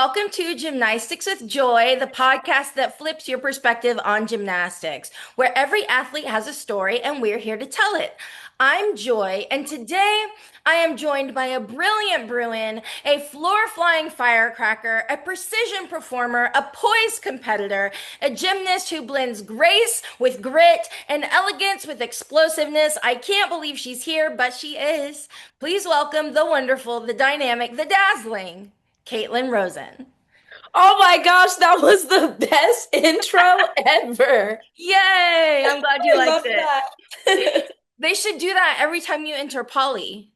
Welcome to Gymnastics with Joy, the podcast that flips your perspective on gymnastics, where every athlete has a story and we're here to tell it. I'm Joy, and today I am joined by a brilliant Bruin, a floor flying firecracker, a precision performer, a poised competitor, a gymnast who blends grace with grit and elegance with explosiveness. I can't believe she's here, but she is. Please welcome the wonderful, the dynamic, the dazzling. Katelyn Rosen. Oh my gosh, that was the best intro ever. Yay! I'm glad you I liked love it. that. They should do that every time you enter Polly,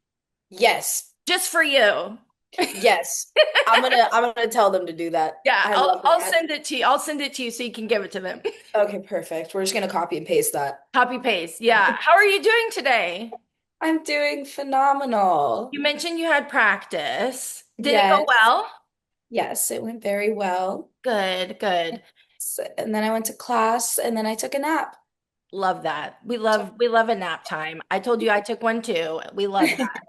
Yes. just for you. Yes. I'm gonna tell them to do that. Yeah, I I'll love I'll that. send it to you. I'll send it to you so you can give it to them. Okay, perfect. We're just gonna copy and paste that. Copy paste. Yeah. How are you doing today? I'm doing phenomenal. You mentioned you had practice. Did it go Yes. well? Yes, it went very well. Good, good. And then I went to class and then I took a nap. Love that. We love a nap time. I told you I took one too. We love that.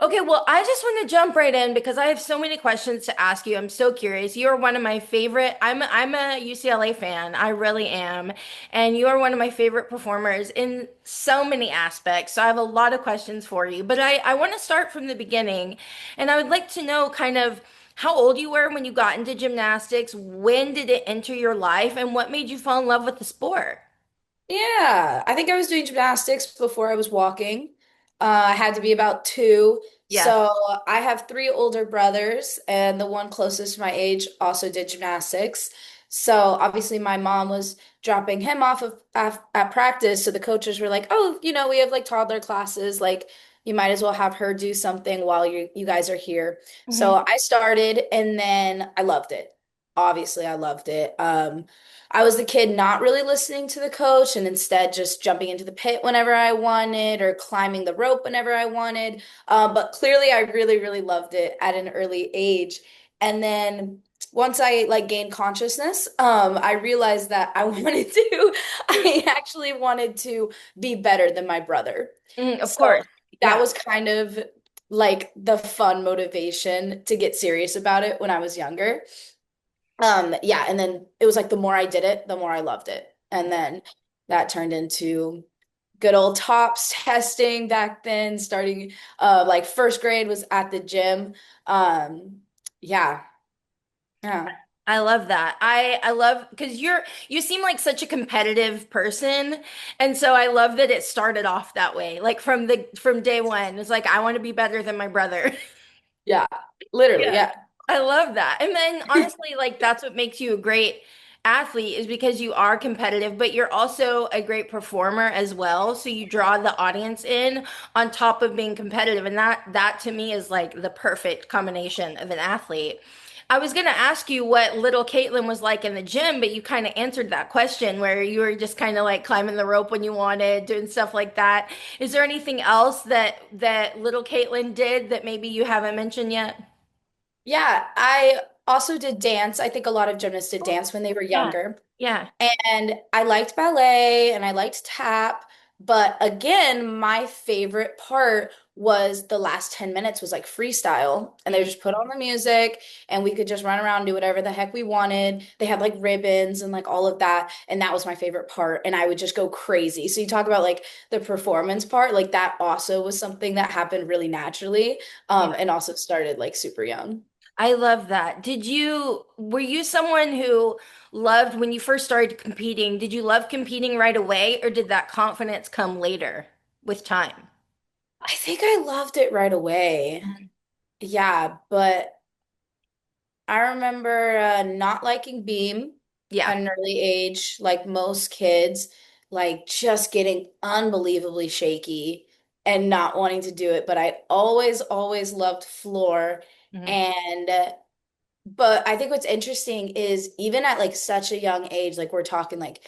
Okay, well, I just want to jump right in because I have so many questions to ask you. I'm so curious. You are one of my favorite. I'm a UCLA fan. I really am. And you are one of my favorite performers in so many aspects. So I have a lot of questions for you. But I want to start from the beginning. And I would like to know kind of how old you were when you got into gymnastics. When did it enter your life? And what made you fall in love with the sport? Yeah, I think I was doing gymnastics before I was walking. I had to be about two. Yes. So I have three older brothers, and the one closest to my age also did gymnastics. So obviously, my mom was dropping him off at practice. So the coaches were like, "Oh, we have like toddler classes. Like, you might as well have her do something while you guys are here." Mhm. So I started, and then I loved it. Obviously, I loved it. I was the kid not really listening to the coach and instead just jumping into the pit whenever I wanted or climbing the rope whenever I wanted. But clearly, I really, really loved it at an early age. And then once I like gained consciousness, I realized that I wanted to, I actually wanted to be better than my brother. Of So course. that Yeah. was kind of like the fun motivation to get serious about it when I was younger. Yeah, and then it was like the more I did it, the more I loved it. And then that turned into good old tops testing back then, starting like first grade was at the gym. Um, yeah, yeah. I love that. I love because you seem like such a competitive person, and so I love that it started off that way. Like from day one, it's like I want to be better than my brother. Yeah, literally, Yeah. yeah. I love that. And then honestly, like that's what makes you a great athlete is because you are competitive, but you're also a great performer as well. So you draw the audience in on top of being competitive. And that to me is like the perfect combination of an athlete. I was going to ask you what little Caitlin was like in the gym, but you kind of answered that question where you were just kind of like climbing the rope when you wanted, doing stuff like that. Is there anything else that little Caitlin did that maybe you haven't mentioned yet? Yeah, I also did dance. I think a lot of gymnasts did dance when they were Yeah. younger. Yeah. And I liked ballet and I liked tap. But again, my favorite part was the last 10 minutes was like freestyle. And they would just put on the music and we could just run around and do whatever the heck we wanted. They had like ribbons and like all of that. And that was my favorite part. And I would just go crazy. So you talk about like the performance part, like that also was something that happened really naturally. Yeah. And also started like super young. I love that. Were you someone who loved when you first started competing? Did you love competing right away, or did that confidence come later with time? I think I loved it right away. Mhm. Yeah, but I remember not liking beam Yeah. at an early age, like most kids, like just getting unbelievably shaky and not wanting to do it. But I always, always loved floor. Mhm. And, but I think what's interesting is even at like such a young age, like we're talking like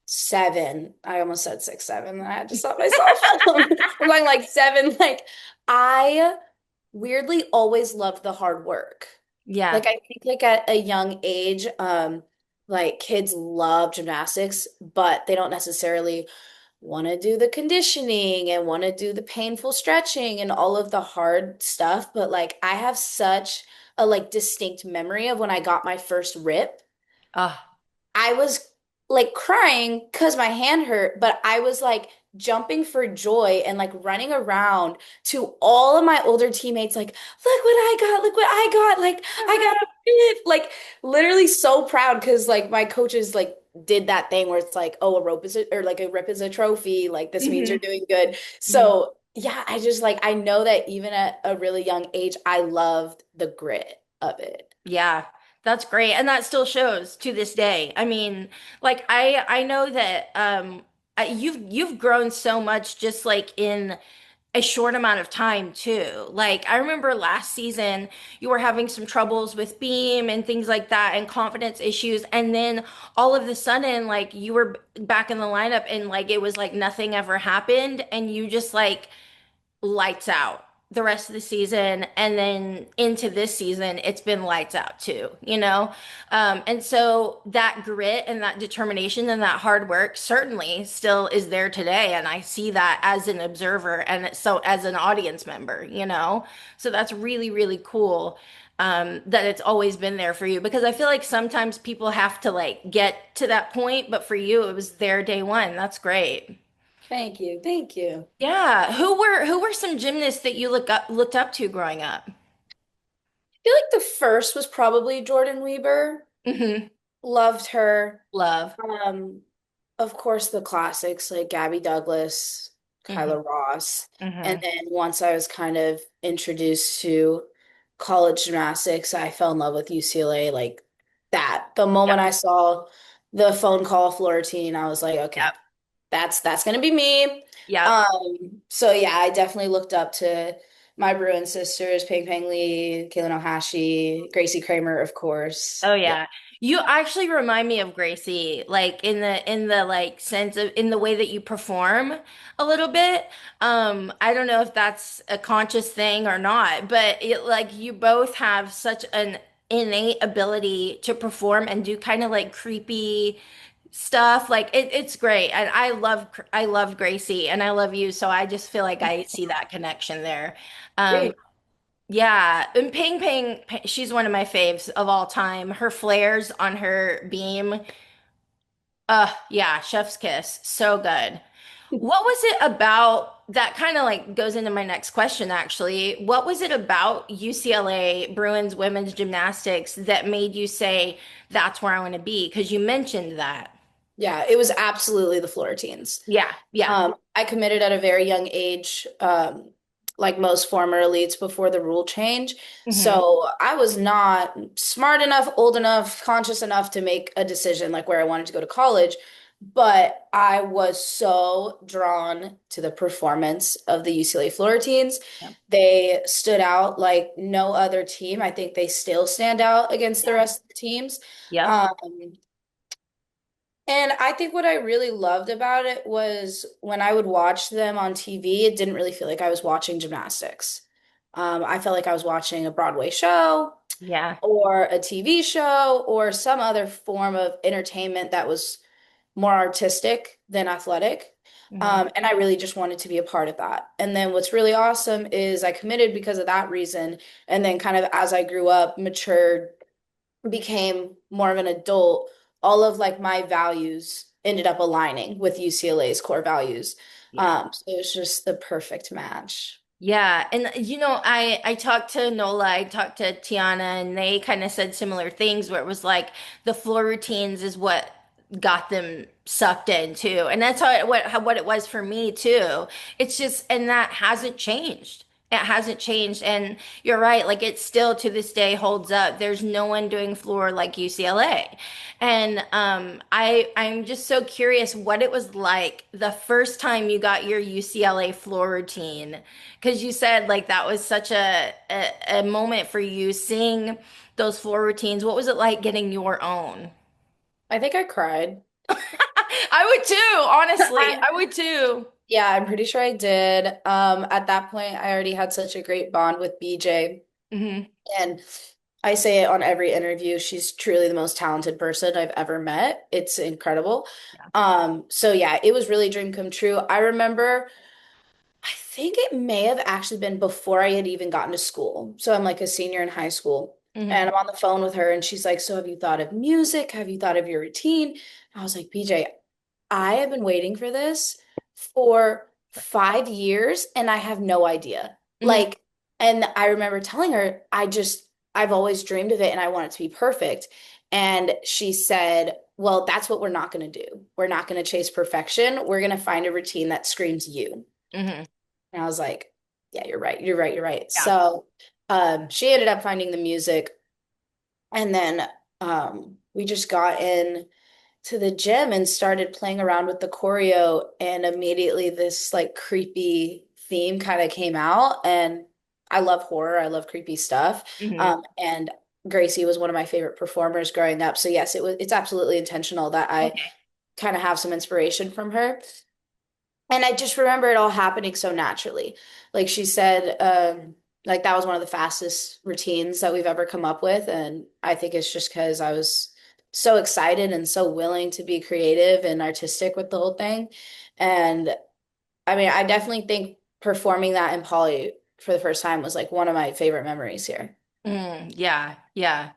seven, I almost said 6, 7. I had to stop myself. I'm going like seven. Like I weirdly always loved the hard work. Yeah. Like I think like at a young age, like kids love gymnastics, but they don't necessarily want to do the conditioning and want to do the painful stretching and all of the hard stuff. But like I have such a like distinct memory of when I got my first rip. Ah, I was like crying because my hand hurt, but I was like jumping for joy and like running around to all of my older teammates, like, look what I got, look what I got. Like, I got a fifth. Like, literally so proud because like my coaches like did that thing where it's like, oh, a rope is a, or like a rip is a trophy. Like, this means you're hmm doing good. So, yeah, I just like, I know that even at a really young age, I loved the grit of it. Yeah, that's great. And that still shows to this day. I mean, like I know that you've grown so much just like in a short amount of time too. Like I remember last season you were having some troubles with beam and things like that and confidence issues, and then all of a sudden like you were back in the lineup and like it was like nothing ever happened and you just like lights out the rest of the season, and then into this season it's been lights out too, you know. And so that grit and that determination and that hard work certainly still is there today, and I see that as an observer and so as an audience member, you know. So that's really really cool, that it's always been there for you, because I feel like sometimes people have to like get to that point, but for you it was there day one. That's great. Thank you. Thank you. Yeah. Who were some gymnasts that you looked up to growing up? I feel like the first was probably Jordan Weber. Hmm. Loved her. Love. Um, of course, the classics like Gabby Douglas, Hmm. Kyla Ross. And Hmm. then once I was kind of introduced to college gymnastics, I fell in love with UCLA like that. The Yep. moment I saw the phone call floor routine, I was like, okay, Yep. that's gonna be me. Yep. So yeah, I definitely looked up to my Bruin sisters, Ping Ping Lee, Kaylin Ohashi, Gracie Kramer, of course. Oh Yeah. yeah. You actually remind me of Gracie, like in the like sense of in the way that you perform a little bit. I don't know if that's a conscious thing or not, but it like you both have such an innate ability to perform and do kind of like creepy stuff. Like it's great. And I love Gracie and I love you, so I just feel like I see that connection there. Um, Great. yeah, and she's one of my faves of all time. Her flares on her beam, yeah, chef's kiss, so good. What was it about that kind of like goes into my next question actually. What was it about UCLA Bruins women's gymnastics that made you say that's where I want to be? Because you mentioned that. Yeah, it was absolutely the Florentines. Yeah, yeah. I committed at a very young age, like most former elites before the rule change. Hmm. So I was not smart enough, old enough, conscious enough to make a decision like where I wanted to go to college. But I was so drawn to the performance of the UCLA Florentines. Yep. They stood out like no other team. I think they still stand out against the Yeah. rest of the teams. Yep. Um, and I think what I really loved about it was when I would watch them on TV, it didn't really feel like I was watching gymnastics. I felt like I was watching a Broadway show Yeah. or a TV show or some other form of entertainment that was more artistic than athletic. Hmm. And I really just wanted to be a part of that. And then what's really awesome is I committed because of that reason. And then kind of as I grew up, matured, became more of an adult, all of like my values ended up aligning with UCLA's core values. Yeah. So it was just the perfect match. Yeah, and you know, I talked to Nola, I talked to Tiana, and they kind of said similar things where it was like the floor routines is what got them sucked in too, and that's what it was for me too. It's just, and that hasn't changed. It hasn't changed, and you're right. Like it still to this day holds up. There's no one doing floor like UCLA, and I'm just so curious what it was like the first time you got your UCLA floor routine, because you said like that was such a moment for you seeing those floor routines. What was it like getting your own? I think I cried. I would too, honestly. I'm, I would too. yeah, I'm pretty sure I did. At that point, I already had such a great bond with BJ. Hmm. And I say it on every interview. She's truly the most talented person I've ever met. It's incredible. Yeah. So yeah, it was really a dream come true. I remember I think it may have actually been before I had even gotten to school. So I'm like a senior in high school. Hmm. And I'm on the phone with her and she's like, "So have you thought of music? Have you thought of your routine?" I was like, "BJ, I have been waiting for this for 5 years and I have no idea." Hmm. Like, and I remember telling her, I've always dreamed of it and I want it to be perfect. And she said, "Well, that's what we're not going to do. We're not going to chase perfection. We're going to find a routine that screams you." Hmm. And I was like, "Yeah, you're right. You're right. You're right." Yeah. So, she ended up finding the music and then we just got in to the gym and started playing around with the choreo, and immediately this like creepy theme kind of came out. And I love horror, I love creepy stuff. Hmm. And Gracie was one of my favorite performers growing up. So yes, it's absolutely intentional that I Okay. kind of have some inspiration from her. And I just remember it all happening so naturally. Like she said, like that was one of the fastest routines that we've ever come up with. And I think it's just because I was so excited and so willing to be creative and artistic with the whole thing. And I mean, I definitely think performing that in Poly for the first time was like one of my favorite memories here. Yeah, yeah.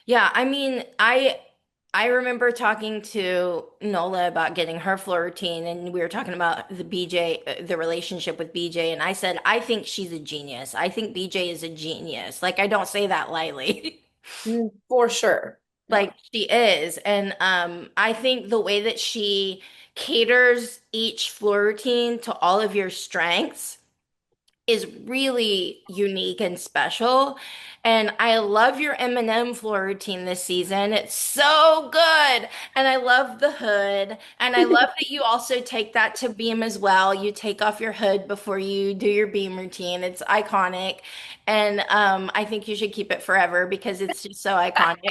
Yeah, I mean, I remember talking to Nola about getting her floor routine, and we were talking about the BJ, the relationship with BJ, and I said, I think she's a genius. I think BJ is a genius. Like, I don't say that lightly. For sure. Yeah. Like she is. And I think the way that she caters each floor routine to all of your strengths is really unique and special. And I love your M&M floor routine this season. It's so good. And I love the hood. And I love that you also take that to beam as well. You take off your hood before you do your beam routine. It's iconic. And I think you should keep it forever because it's just so iconic.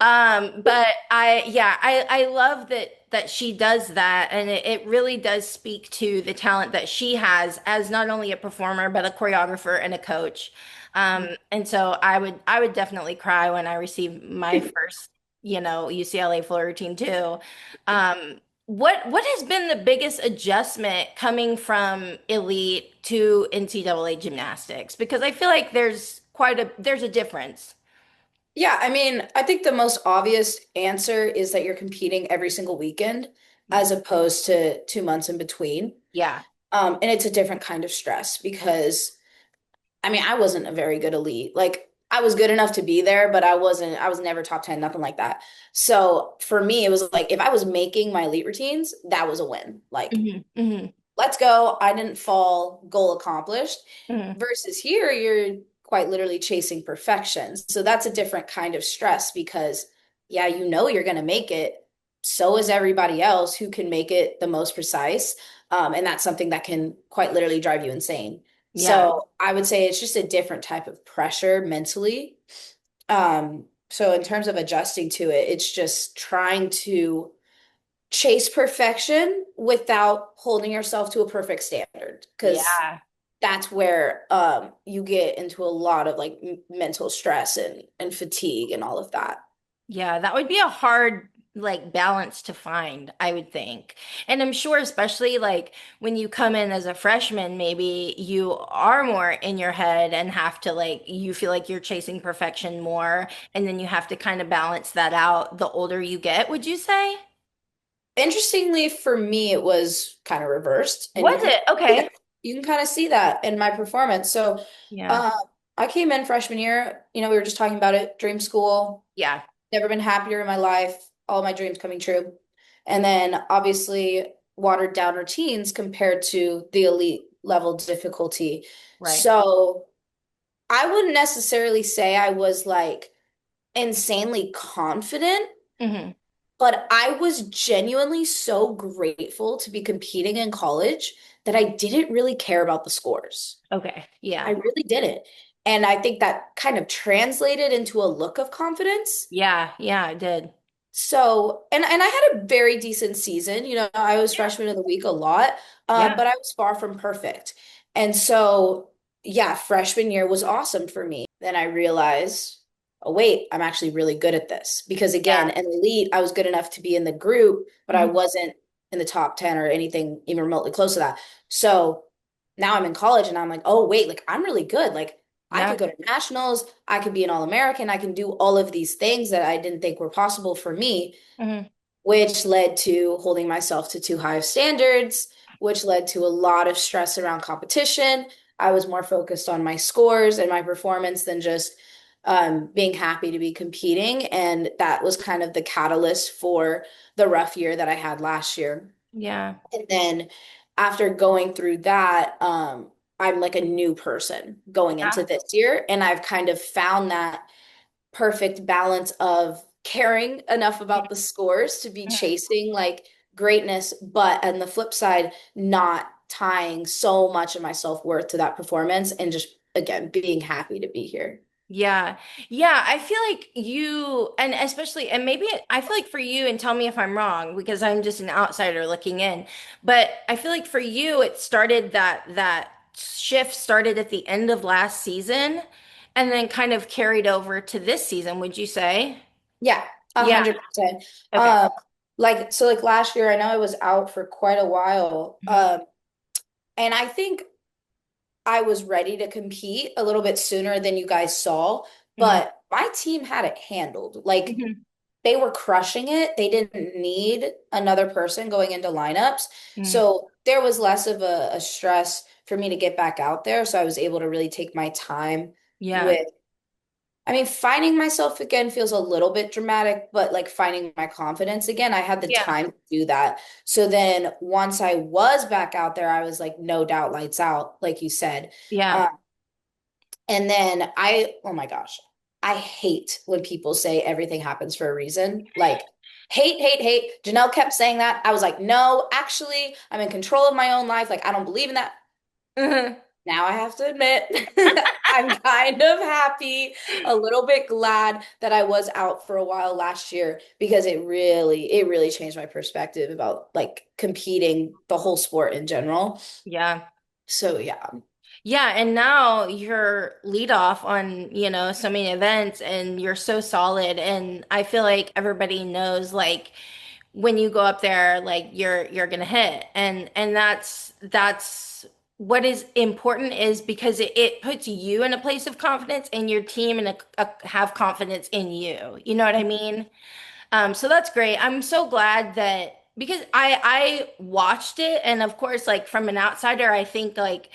But I love that she does that, and it really does speak to the talent that she has as not only a performer but a choreographer and a coach. And so I would definitely cry when I receive my first, UCLA floor routine too. What has been the biggest adjustment coming from elite to NCAA gymnastics? Because I feel like there's a difference. Yeah, I mean, I think the most obvious answer is that you're competing every single weekend as opposed to 2 months in between. Yeah. And it's a different kind of stress because, I mean, I wasn't a very good elite. Like, I was good enough to be there, but I was never top 10, nothing like that. So for me, it was like if I was making my elite routines, that was a win. Like, Hmm. Hmm. let's go. I didn't fall, goal accomplished. Hmm. Versus here, you're quite literally chasing perfection. So that's a different kind of stress because, yeah, you know you're going to make it. So is everybody else who can make it the most precise. And that's something that can quite literally drive you insane. Yeah. So I would say it's just a different type of pressure mentally. So in terms of adjusting to it, it's just trying to chase perfection without holding yourself to a perfect standard because Yeah. that's where you get into a lot of like mental stress and fatigue and all of that. Yeah, that would be a hard like balance to find, I would think. And I'm sure especially like when you come in as a freshman, maybe you are more in your head and have to like you feel like you're chasing perfection more and then you have to kind of balance that out the older you get, would you say? Interestingly, for me, it was kind of reversed, and Was it? Okay. you can kind of see that in my performance. So, Yeah. uh, I came in freshman year. We were just talking about it, dream school. Yeah. Never been happier in my life. All my dreams coming true. And then obviously watered down routines compared to the elite level difficulty. Right. So I wouldn't necessarily say I was like insanely confident, Hmm. but I was genuinely so grateful to be competing in college that I didn't really care about the scores. Okay. I Yeah. really didn't. And I think that kind of translated into a look of confidence. Yeah. Yeah, I did. So, and I had a very decent season. I was Yeah. freshman of the week a lot, Yeah. but I was far from perfect. And so, yeah, freshman year was awesome for me. Then I realized, oh, wait, I'm actually really good at this. Because again, Yeah. an elite, I was good enough to be in the group, but I Mhm. wasn't in the top 10 or anything even remotely close to that. So now I'm in college and I'm like, oh, wait, like I'm really good. Like I Yeah. could go to nationals, I could be an All-American, I can do all of these things that I didn't think were possible for me, Hmm. which led to holding myself to too high of standards, which led to a lot of stress around competition. I was more focused on my scores and my performance than just being happy to be competing. And that was kind of the catalyst for the rough year that I had last year. Yeah. And then after going through that, I'm like a new person going into Yeah. this year. And I've kind of found that perfect balance of caring enough about the scores to be Mhm. chasing like greatness, but on the flip side, not tying so much of my self-worth to that performance and just again being happy to be here. Yeah. Yeah. I feel like you, and especially, and maybe I feel like for you, and tell me if I'm wrong, because I'm just an outsider looking in, but I feel like for you, it started that shift started at the end of last season and then kind of carried over to this season, would you say? Yeah, a Yeah. 100%. Okay. Like last year, I know I was out for quite a while. Hmm. And I think I was ready to compete a little bit sooner than you guys saw, Hmm. but my team had it handled. Like Hmm. they were crushing it. They didn't need another person going into lineups. Hmm. So there was less of a stress for me to get back out there. So I was able to really take my time Yeah. with, I mean, finding myself again feels a little bit dramatic, but like finding my confidence again, I had the Yeah. time to do that. So then once I was back out there, I was like, no doubt, lights out, like you said. Yeah. Um, and then oh my gosh, I hate when people say everything happens for a reason. Like, hate, hate, hate. Janelle kept saying that. I was like, no, actually, I'm in control of my own life. Like, I don't believe in that. Hmm. Now I have to admit, I'm kind of happy, a little bit glad that I was out for a while last year because it really changed my perspective about like competing the whole sport in general. Yeah. So yeah. Yeah, and now you're lead off on, so many events and you're so solid. And I feel like everybody knows like when you go up there, like you're gonna hit. And that's what is important is because it puts you in a place of confidence and your team have confidence in you. You know what I mean? So that's great. I'm so glad that because I watched it and of course like from an outsider, I think like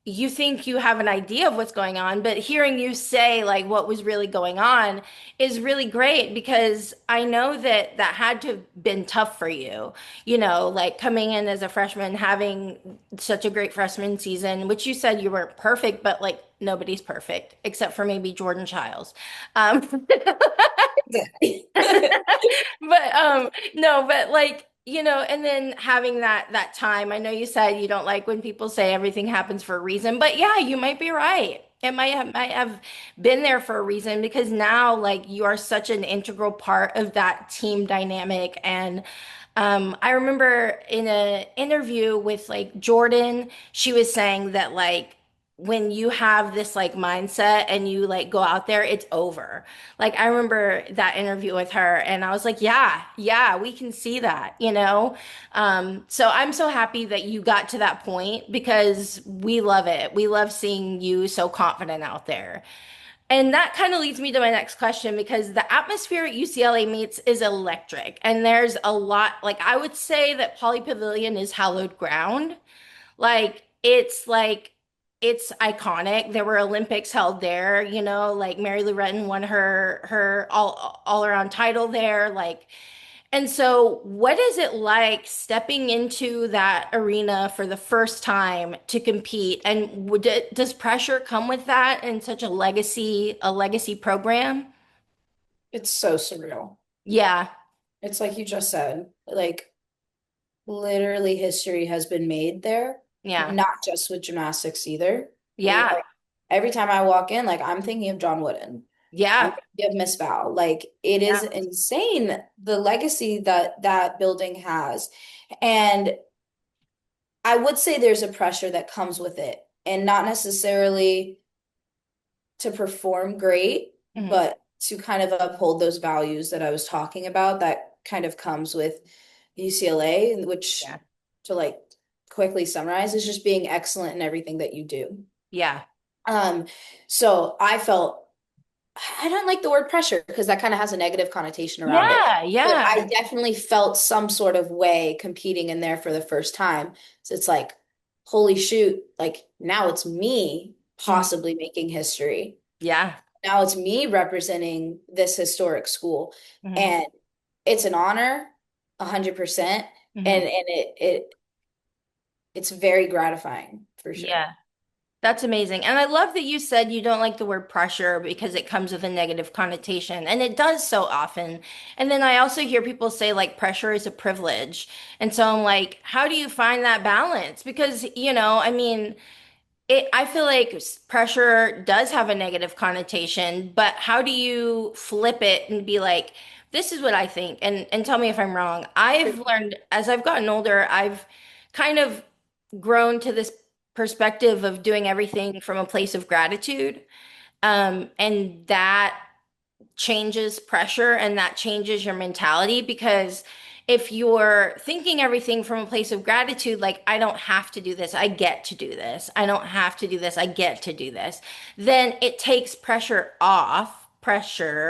you think you have an idea of what's going on, but hearing you say like what was really going on is really great because I know that that had to have been tough for you, like coming in as a freshman, having such a great freshman season, which you said you weren't perfect, but like nobody's perfect except for maybe Jordan Childs. Um, But no, but like, and then having that time. I know you said you don't like when people say everything happens for a reason, but yeah, you might be right. It might have been there for a reason because now like you are such an integral part of that team dynamic. And I remember in an interview with like Jordan, she was saying that like when you have this like mindset and you like go out there, it's over. Like I remember that interview with her and I was like, yeah, yeah, we can see that. So I'm so happy that you got to that point because we love it. We love seeing you so confident out there. And that kind of leads me to my next question because the atmosphere at UCLA meets is electric. And there's a lot, like I would say that Poly Pavilion is hallowed ground. Like it's iconic. There were Olympics held there, like Mary Lou Retton won her all around title there. Like, and so what is it like stepping into that arena for the first time to compete? And does pressure come with that in such a legacy program? It's so surreal. Yeah, It's like you just said, like literally history has been made there, yeah, not just with gymnastics either. yeah, Like, every time I walk in, like I'm thinking of John Wooden. I'm yeah, thinking of Miss Val. Like it is yeah. insane the legacy that that building has. And I would say there's a pressure that comes with it, and not necessarily to perform great, Mhm. but to kind of uphold those values that I was talking about that kind of comes with UCLA, which Yeah, to like quickly summarize is just being excellent in everything that you do. yeah. Um, so I felt I don't like the word pressure because that kind of has a negative connotation around it. Yeah, But yeah. I definitely felt some sort of way competing in there for the first time. So it's like, holy shoot, like now it's me Mhm. possibly making history. Yeah. Now it's me representing this historic school. Hmm. And it's an honor, 100%. Hmm. And it's very gratifying for sure. Yeah. That's amazing. And I love that you said you don't like the word pressure because it comes with a negative connotation, and it does so often. And then I also hear people say like pressure is a privilege. And so I'm like, how do you find that balance? Because, I mean, I feel like pressure does have a negative connotation, but how do you flip it and be like, this is what I think, and tell me if I'm wrong. I've learned as I've gotten older, I've kind of grown to this perspective of doing everything from a place of gratitude. And that changes pressure and that changes your mentality because if you're thinking everything from a place of gratitude, like, I don't have to do this, I get to do this, I don't have to do this, I get to do this, then it takes pressure,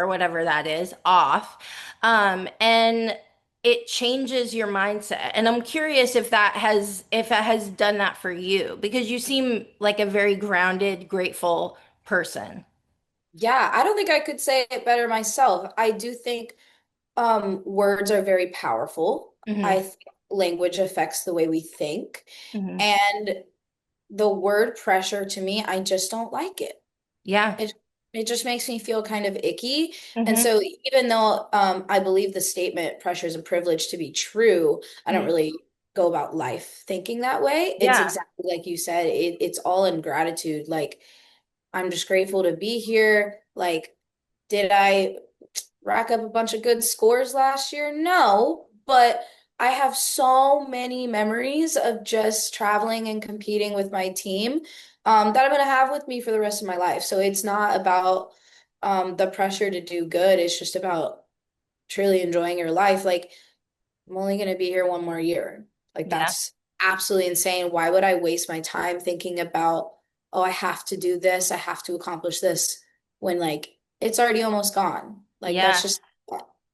whatever that is, off. And it changes your mindset. And I'm curious if it has done that for you because you seem like a very grounded, grateful person. Yeah, I don't think I could say it better myself. I do think words are very powerful. Hmm. I think language affects the way we think. Hmm. And the word pressure to me, I just don't like it. Yeah. It it just makes me feel kind of icky. And Hmm. so even though I believe the statement pressure is a privilege to be true, I don't Hmm. really go about life thinking that way. It's Yeah. exactly like you said, it's all in gratitude. Like I'm just grateful to be here. Like, did I rack up a bunch of good scores last year? No, but I have so many memories of just traveling and competing with my team that I'm going to have with me for the rest of my life. So it's not about the pressure to do good. It's just about truly enjoying your life. Like, I'm only going to be here one more year. Like, Yeah. that's absolutely insane. Why would I waste my time thinking about, oh, I have to do this, I have to accomplish this when like it's already almost gone? Like, that's Yeah. just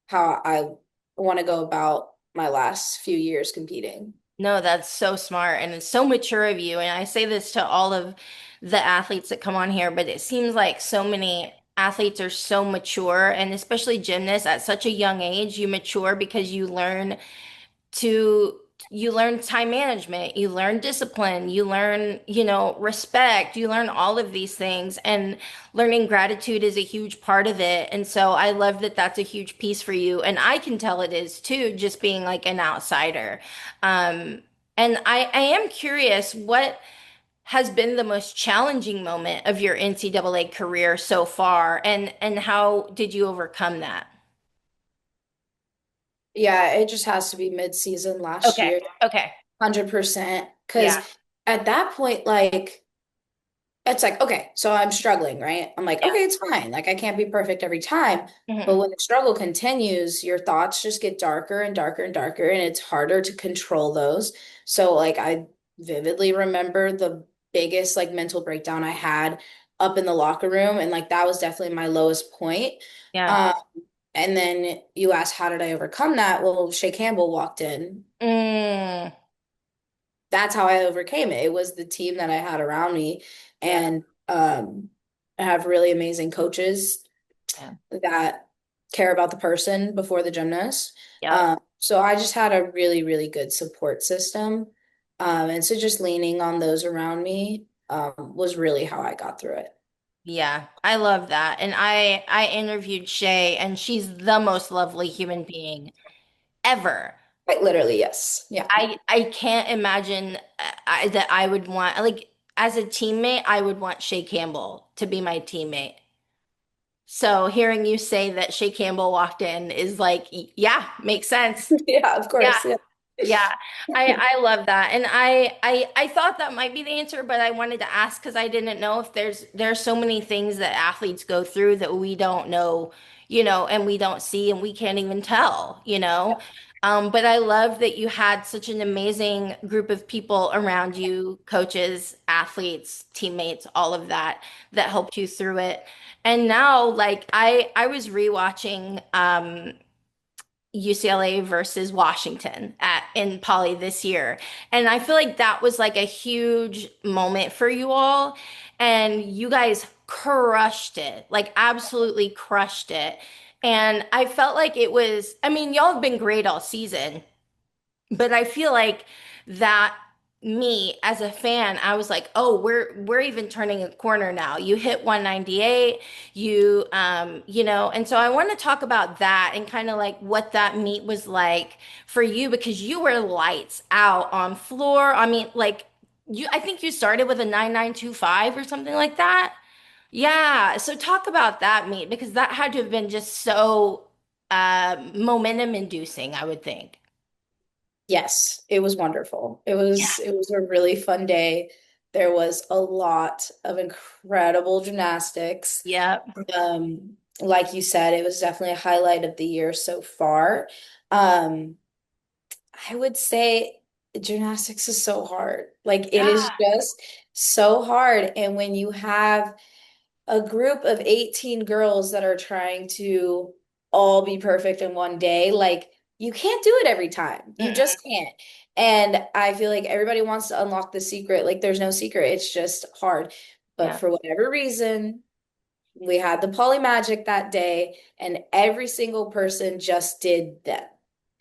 how I want to go about my last few years competing. No, that's so smart and it's so mature of you. And I say this to all of the athletes that come on here, but it seems like so many athletes are so mature, and especially gymnasts at such a young age, you mature because to you learn time management, you learn discipline, you learn, respect, you learn all of these things, and learning gratitude is a huge part of it. And so I love that that's a huge piece for you, and I can tell it is too, just being like an outsider. And I am curious, what has been the most challenging moment of your NCAA career so far, and how did you overcome that? Yeah, it just has to be mid-season last Okay. year, Okay. 100%. Yeah. Because at that point, like, it's like, okay, so I'm struggling, right? I'm like, Yeah. okay, it's fine. Like, I can't be perfect every time. But Hmm. when the struggle continues, your thoughts just get darker and darker and darker, and it's harder to control those. So, like, I vividly remember the biggest, like, mental breakdown I had up in the locker room. And, like, that was definitely my lowest point. Yeah. Um, and then you asked, how did I overcome that? Well, Shea Campbell walked in. Mm. That's how I overcame it. It was the team that I had around me, Yeah. and I have really amazing coaches Yeah. that care about the person before the gymnast. Yep. So I just had a really, really good support system. And so just leaning on those around me was really how I got through it. Yeah, I love that. And I interviewed Shay, and she's the most lovely human being ever. Quite literally, yes. Yeah. I can't imagine that I would want, like, as a teammate, I would want Shay Campbell to be my teammate. So hearing you say that Shay Campbell walked in is like, yeah, makes sense. Yeah, of Yeah. course. Yeah. Yeah, I love that. And I thought that might be the answer, but I wanted to ask because I didn't know if there's so many things that athletes go through that we don't know, and we don't see and we can't even tell. But I love that you had such an amazing group of people around you, coaches, athletes, teammates, all of that that helped you through it. And now, like I was rewatching UCLA versus Washington in Poly this year. And I feel like that was like a huge moment for you all. And you guys crushed it, like absolutely crushed it. And I felt like it was, I mean, y'all have been great all season. But I feel like that me as a fan, I was like, oh, we're even turning a corner now. You hit 198, and so I want to talk about that and kind of like what that meet was like for you because you were lights out on floor. I mean, like I think you started with a 9925 or something like that. Yeah. So talk about that meet because that had to have been just so momentum inducing, I would think. Yes, it was wonderful. It Yeah. was it was a really fun day. There was a lot of incredible gymnastics. Yep. Like you said, it was definitely a highlight of the year so far. Um, I would say gymnastics is so hard. Like it is Yeah. just so hard. And when you have a group of 18 girls that are trying to all be perfect in one day, like you can't do it every time. You Mm-mm. just can't. And I feel like everybody wants to unlock the secret. Like there's no secret. It's just hard. But Yeah. for whatever reason, we had the poly magic that day, and every single person just did them.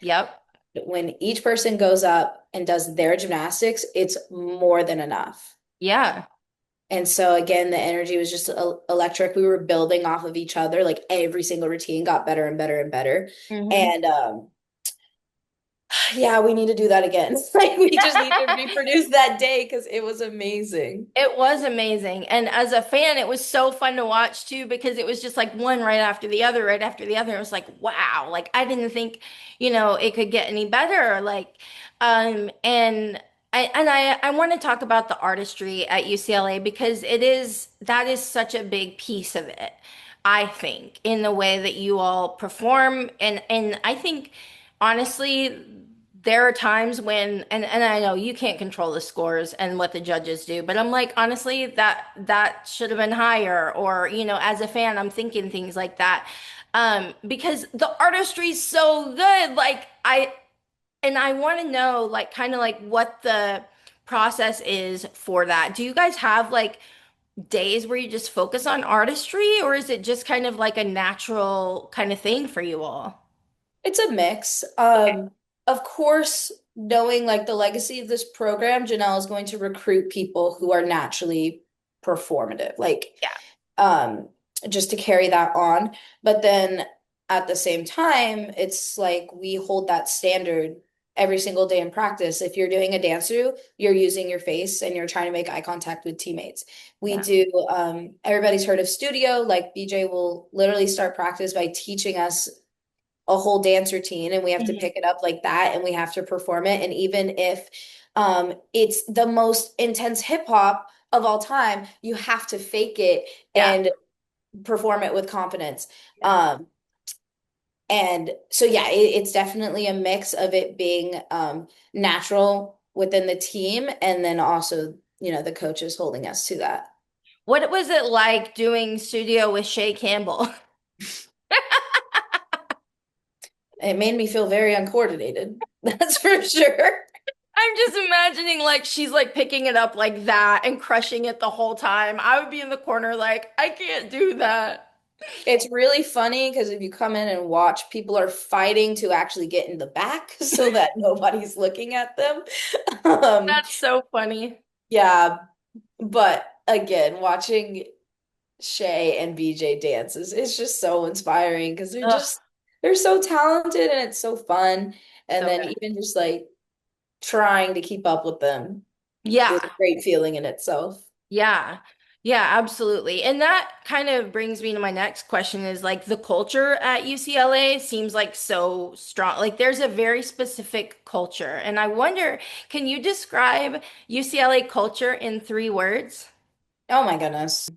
Yep. When each person goes up and does their gymnastics, it's more than enough. Yeah. And so again, the energy was just electric. We were building off of each other. Like every single routine got better and better and better. Hmm. And yeah, we need to do that again. Like we just need to reproduce that day because it was amazing. It was amazing. And as a fan, it was so fun to watch too because it was just like one right after the other, right after the other. It was like, wow, like I didn't think, it could get any better. And I want to talk about the artistry at UCLA because that is such a big piece of it, I think, in the way that you all perform. And I think honestly, there are times when and I know you can't control the scores and what the judges do, but I'm like, honestly, that should have been higher, or as a fan, I'm thinking things like that. Because the artistry's so good. I want to know like kind of like what the process is for that. Do you guys have like days where you just focus on artistry, or is it just kind of like a natural kind of thing for you all? It's a mix. Okay. Of course, knowing like the legacy of this program, Janelle is going to recruit people who are naturally performative, like Yeah. um, just to carry that on. But then at the same time, it's like we hold that standard every single day in practice. If you're doing a dance through, you're using your face and you're trying to make eye contact with teammates. We Yeah. do, everybody's heard of studio, like BJ will literally start practice by teaching us a whole dance routine and we have to Mhm. pick it up like that and we have to perform it. And even if it's the most intense hip hop of all time, you have to fake it Yeah. and perform it with confidence. Yeah. Um, and so, yeah, it's definitely a mix of it being natural within the team and then also, the coaches holding us to that. What was it like doing studio with Shay Campbell? It made me feel very uncoordinated. That's for sure. I'm just imagining like she's like picking it up like that and crushing it the whole time. I would be in the corner like, I can't do that. It's really funny because if you come in and watch, people are fighting to actually get in the back so that nobody's looking at them. Um, That's so funny. yeah, but again, watching Shay and BJ dances is just so inspiring because Ugh, they're so talented and it's so fun. And so then good. even just like trying to keep up with them is a Yeah. great feeling in itself. Yeah. Yeah, absolutely. And that kind of brings me to my next question is like the culture at UCLA seems like so strong. Like there's a very specific culture. And I wonder, can you describe UCLA culture in 3 words? Oh my goodness.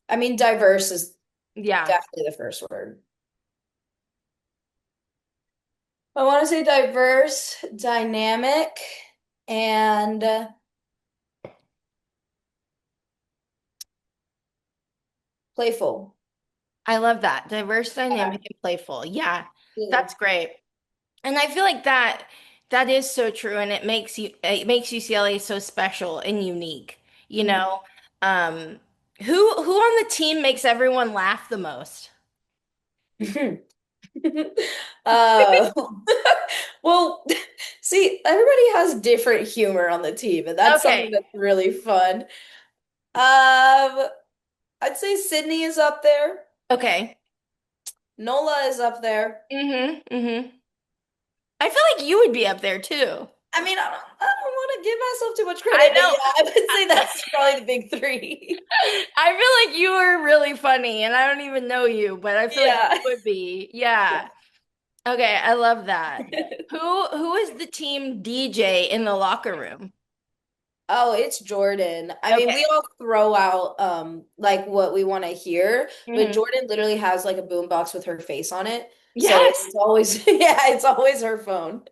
I mean, diverse is Yeah, definitely the first word. I want to say diverse, dynamic, and playful. I love that. Diverse, Yeah, dynamic, and playful. Yeah, absolutely. that's great. And I feel like that is so true and it makes UCLA so special and unique, you Mhm. know? Um who on the team makes everyone laugh the most? Uh, well, see, everybody has different humor on the team, and that's something Okay. that's really fun. I'd say Sydney is up there. Okay. Nola is up there. Mm-hmm. I feel like you would be up there too. I mean, I don't want to give myself too much I credit, but know. yeah, I would say that's probably the big three. I feel like you were really funny and I don't even know you, but I feel like you Yeah. would be. Yeah. Okay, I love that. Who is the team DJ in the locker room? Oh, it's Jordan. I mean, we Okay. all throw out like what we want to hear, but Hmm. Jordan literally has like a boombox with her face on it. So Yes. it's always yeah, it's always her phone.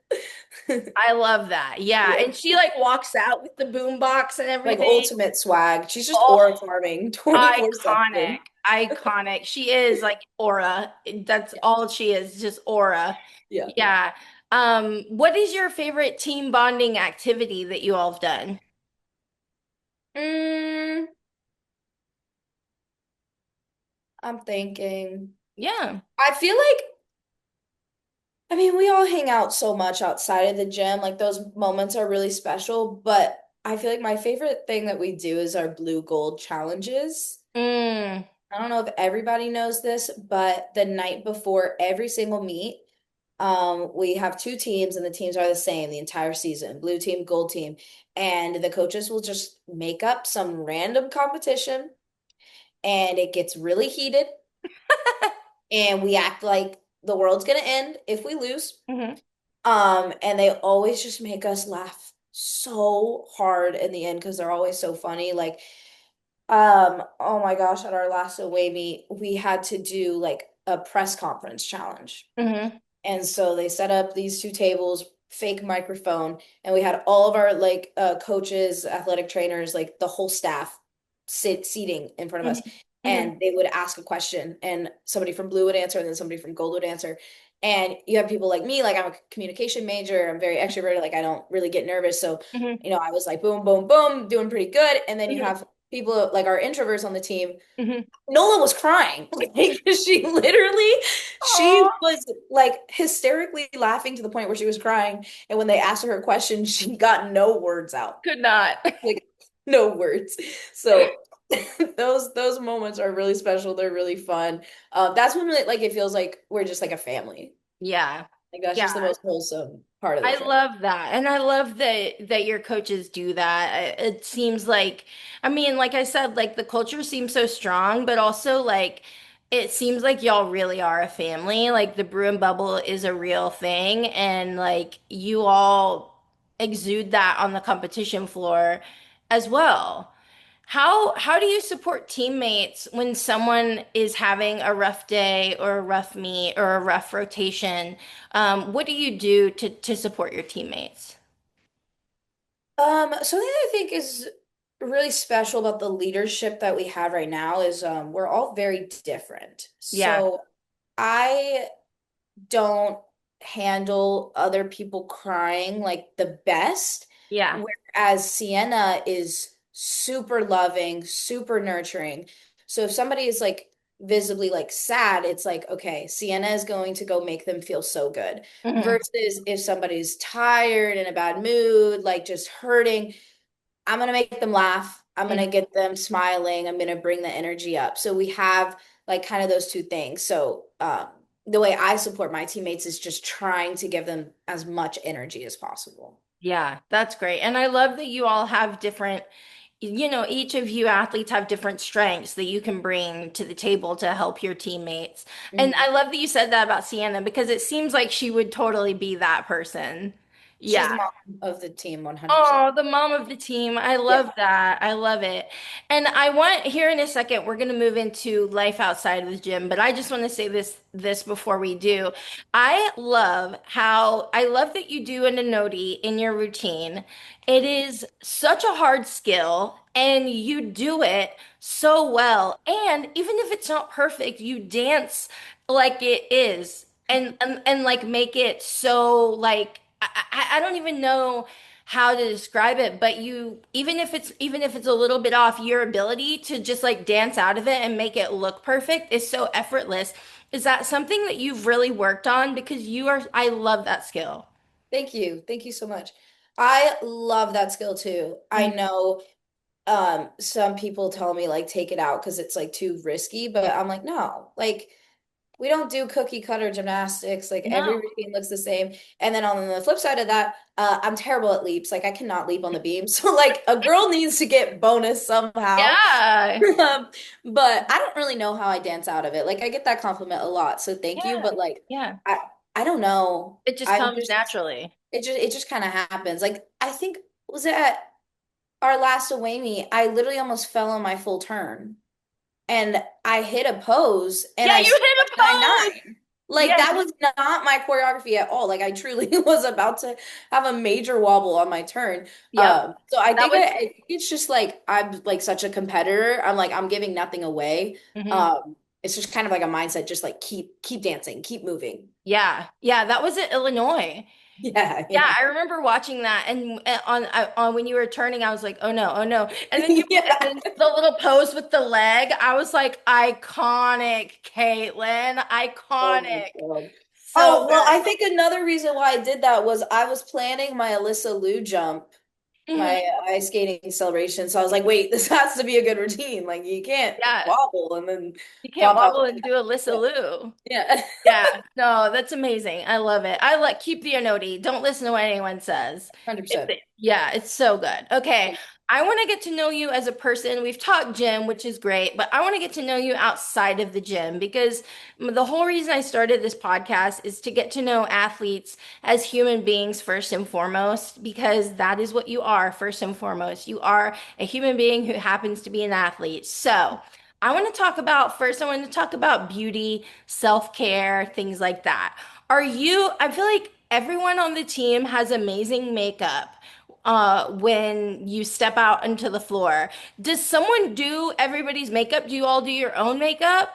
I love that. Yeah. Yeah. And she like walks out with the boom box and Like everything. ultimate swag. She's just Oh, aura farming iconic. 24/7. Iconic. She is like aura. That's Yeah. all she is, just aura. Yeah. Yeah. What is your favorite team bonding activity that you all have done? Mm, I'm thinking. Yeah. I feel like I mean, we all hang out so much outside of the gym. Like those moments are really special, but I feel like my favorite thing that we do is our blue gold challenges. Mm. I don't know if everybody knows this, but the night before every single meet, we have two teams and the teams are the same the entire season, blue team, gold team. And the coaches will just make up some random competition and it gets really heated and we act like the world's gonna end if we lose. Hmm. And they always just make us laugh so hard in the end because they're always so funny. Like, oh my gosh, at our last away meet, we had to do like a press conference challenge. Hmm. And so they set up these two tables, fake microphone, and we had all of our like coaches, athletic trainers, like the whole staff seating in front of us. Hmm. Hmm. And they would ask a question, and somebody from blue would answer, and then somebody from gold would answer. And you have people like me, like I'm a communication major, I'm very extroverted, like I don't really get nervous. So, Hmm. I was like boom, boom, boom, doing pretty good. And then you Hmm. have people like our introverts on the team. Hmm. Nola was crying. Like she literally, she Oh, was like hysterically laughing to the point where she was crying. And when they asked her a question, she got no words out. could not. Like no words. So those moments are really special. They're really fun. That's when really, like it feels like we're just like a family. Yeah. Like that's just the Yeah. most wholesome part of the I trip. love that. And I love that your coaches do that. It seems like, I mean, like I said, like the culture seems so strong, but also like it seems like y'all really are a family. Like the brew and bubble is a real thing and like you all exude that on the competition floor as well. How do you support teammates when someone is having a rough day or a rough meet or a rough rotation? What do you do to support your teammates? Something that I think is really special about the leadership that we have right now is we're all very different. Yeah, So I don't handle other people crying like the best, yeah. whereas Sienna is super loving, super nurturing. So if somebody is like visibly like sad, it's like, okay, Sienna is going to go make them feel so good. Hmm. Versus if somebody's tired, in a bad mood, like just hurting, I'm gonna make them laugh. I'm gonna Hmm. get them smiling. I'm gonna bring the energy up. So we have like kind of those two things. So the way I support my teammates is just trying to give them as much energy as possible. Yeah, that's great. And I love that you all have different each of you athletes have different strengths that you can bring to the table to help your teammates. And Mhm. I love that you said that about Sienna because it seems like she would totally be that person. She's Yeah. the mom of the team, 100%. Oh, the mom of the team. I Yeah. love that. I love it. And I want here in a second, we're going to move into life outside of the gym, but I just want to say this before we do. I love that you do an anoti in your routine. It is such a hard skill and you do it so well. And even if it's not perfect, you dance like it is and like make it so like I don't even know how to describe it, but you even if it's a little bit off, your ability to just like dance out of it and make it look perfect is so effortless. Is that something that you've really worked on? Because I love that skill. Thank you. Thank you so much. I love that skill too. I Mhm. know some people tell me like take it out because it's like too risky, but I'm like, no, like we don't do cookie cutter gymnastics. Like every No. routine looks the same. And then on the flip side of that, I'm terrible at leaps. Like I cannot leap on the beam. So like a girl needs to get bonus somehow. Yeah. Um, but I don't really know how I dance out of it. Like I get that compliment a lot, so thank you. Yeah. But like Yeah. I I don't know. It just I'm comes just naturally. it just kind of happens. Like I think was it at our last away meet, I literally almost fell on my full turn and I hit a pose and Yeah, I you split hit a my pose. nine. Like Yeah. that was not my choreography at all. Like I truly was about to have a major wobble on my turn. Yep. So I That think was. I think it's just like I'm like such a competitor. I'm like I'm giving nothing away. Mhm. It's just kind of like a mindset, just like keep dancing, keep moving. Yeah. Yeah, that was at Illinois. Yeah, Yeah, yeah. I remember watching that, and on when you were turning, I was like, "Oh no, oh no!" And then and Yeah. then the little pose with the leg, I was like, "Iconic, Caitlin, Oh my iconic, God. so Oh, well, good." I think another reason why I did that was I was planning my Alyssa Liu jump, Mhm. my ice skating celebration. So I was like, wait, this has to be a good routine. Like you can't Yeah, wobble and then you can't pop out. wobble and do a Lissa Yeah. Lou. Yeah. Yeah, no, that's amazing. I love it. I like keep the anoti. Don't listen to what anyone says. 100%. Yeah, it's so good. Okay, I want to get to know you as a person. We've talked gym, which is great, but I want to get to know you outside of the gym because the whole reason I started this podcast is to get to know athletes as human beings first and foremost, because that is what you are first and foremost. You are a human being who happens to be an athlete. So, I want to talk about beauty, self-care, things like that. I feel like everyone on the team has amazing makeup when you step out into the floor. Does someone do everybody's makeup? Do you all do your own makeup?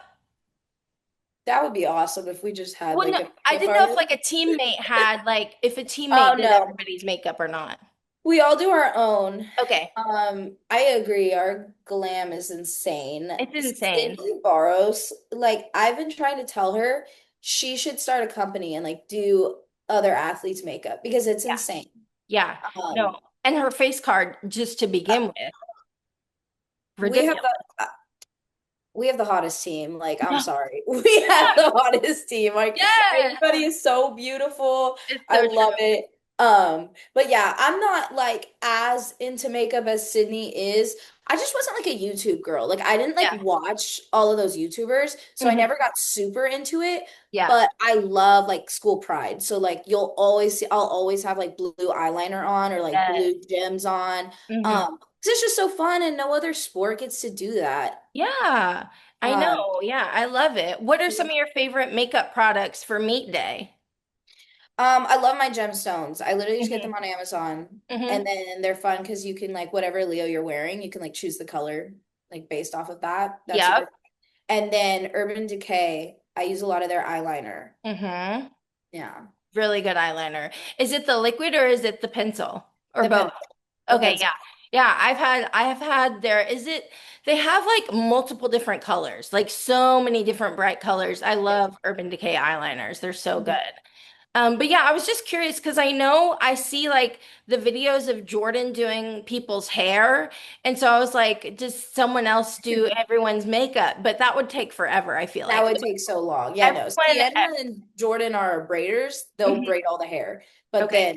That would be awesome if we just had Well, no, like a I makeup didn't know if artist. like a teammate had like if a Oh teammate did no. everybody's makeup or not. We all do our own. Okay, I agree. Our glam is insane. it's insane. Sydney Barros, like I've been trying to tell her she should start a company and like do other athletes' makeup because it's Yeah, insane. yeah, Um, no, and her face card just to begin with, we have ridiculous. the we have the hottest team. Like, I'm sorry. We have the hottest team. Like, Yeah, everybody is so beautiful. it's I so love true. it. But yeah, I'm not like as into makeup as Sydney is. I just wasn't like a YouTube girl. Like, I didn't like Yeah. watch all of those YouTubers, so I Mhm. never got super into it. Yeah. But I love like school pride. So like you'll always see, I'll always have like blue eyeliner on or like Yes. blue gems on. Hmm. 'Cause it's just so fun and no other sport gets to do that. Yeah, I Um, know. Yeah, I love it. What are some of your favorite makeup products for meet day? I love my gemstones. I literally just get Hmm. them on Amazon, and Hmm. then they're fun because you can like whatever Leo you're wearing, you can like choose the color like based off of that. That's super. Yep. And then Urban Decay, I use a lot of their eyeliner. Hmm. Yeah, Really good eyeliner. Is it the liquid or is it the pencil or the both? pen, the Okay, pencil. yeah. Yeah, I have had they have like multiple different colors, like so many different bright colors. I Yeah. love Urban Decay eyeliners. They're so good. Mhm. But yeah, I was just curious because I know I see like the videos of Jordan doing people's hair. And so I was like, does someone else do everyone's makeup? But that would take forever, I feel That like. would take so long. Yeah, no. Everyone, Sienna and Jordan are braiders. They'll mhm, braid all the hair, but okay.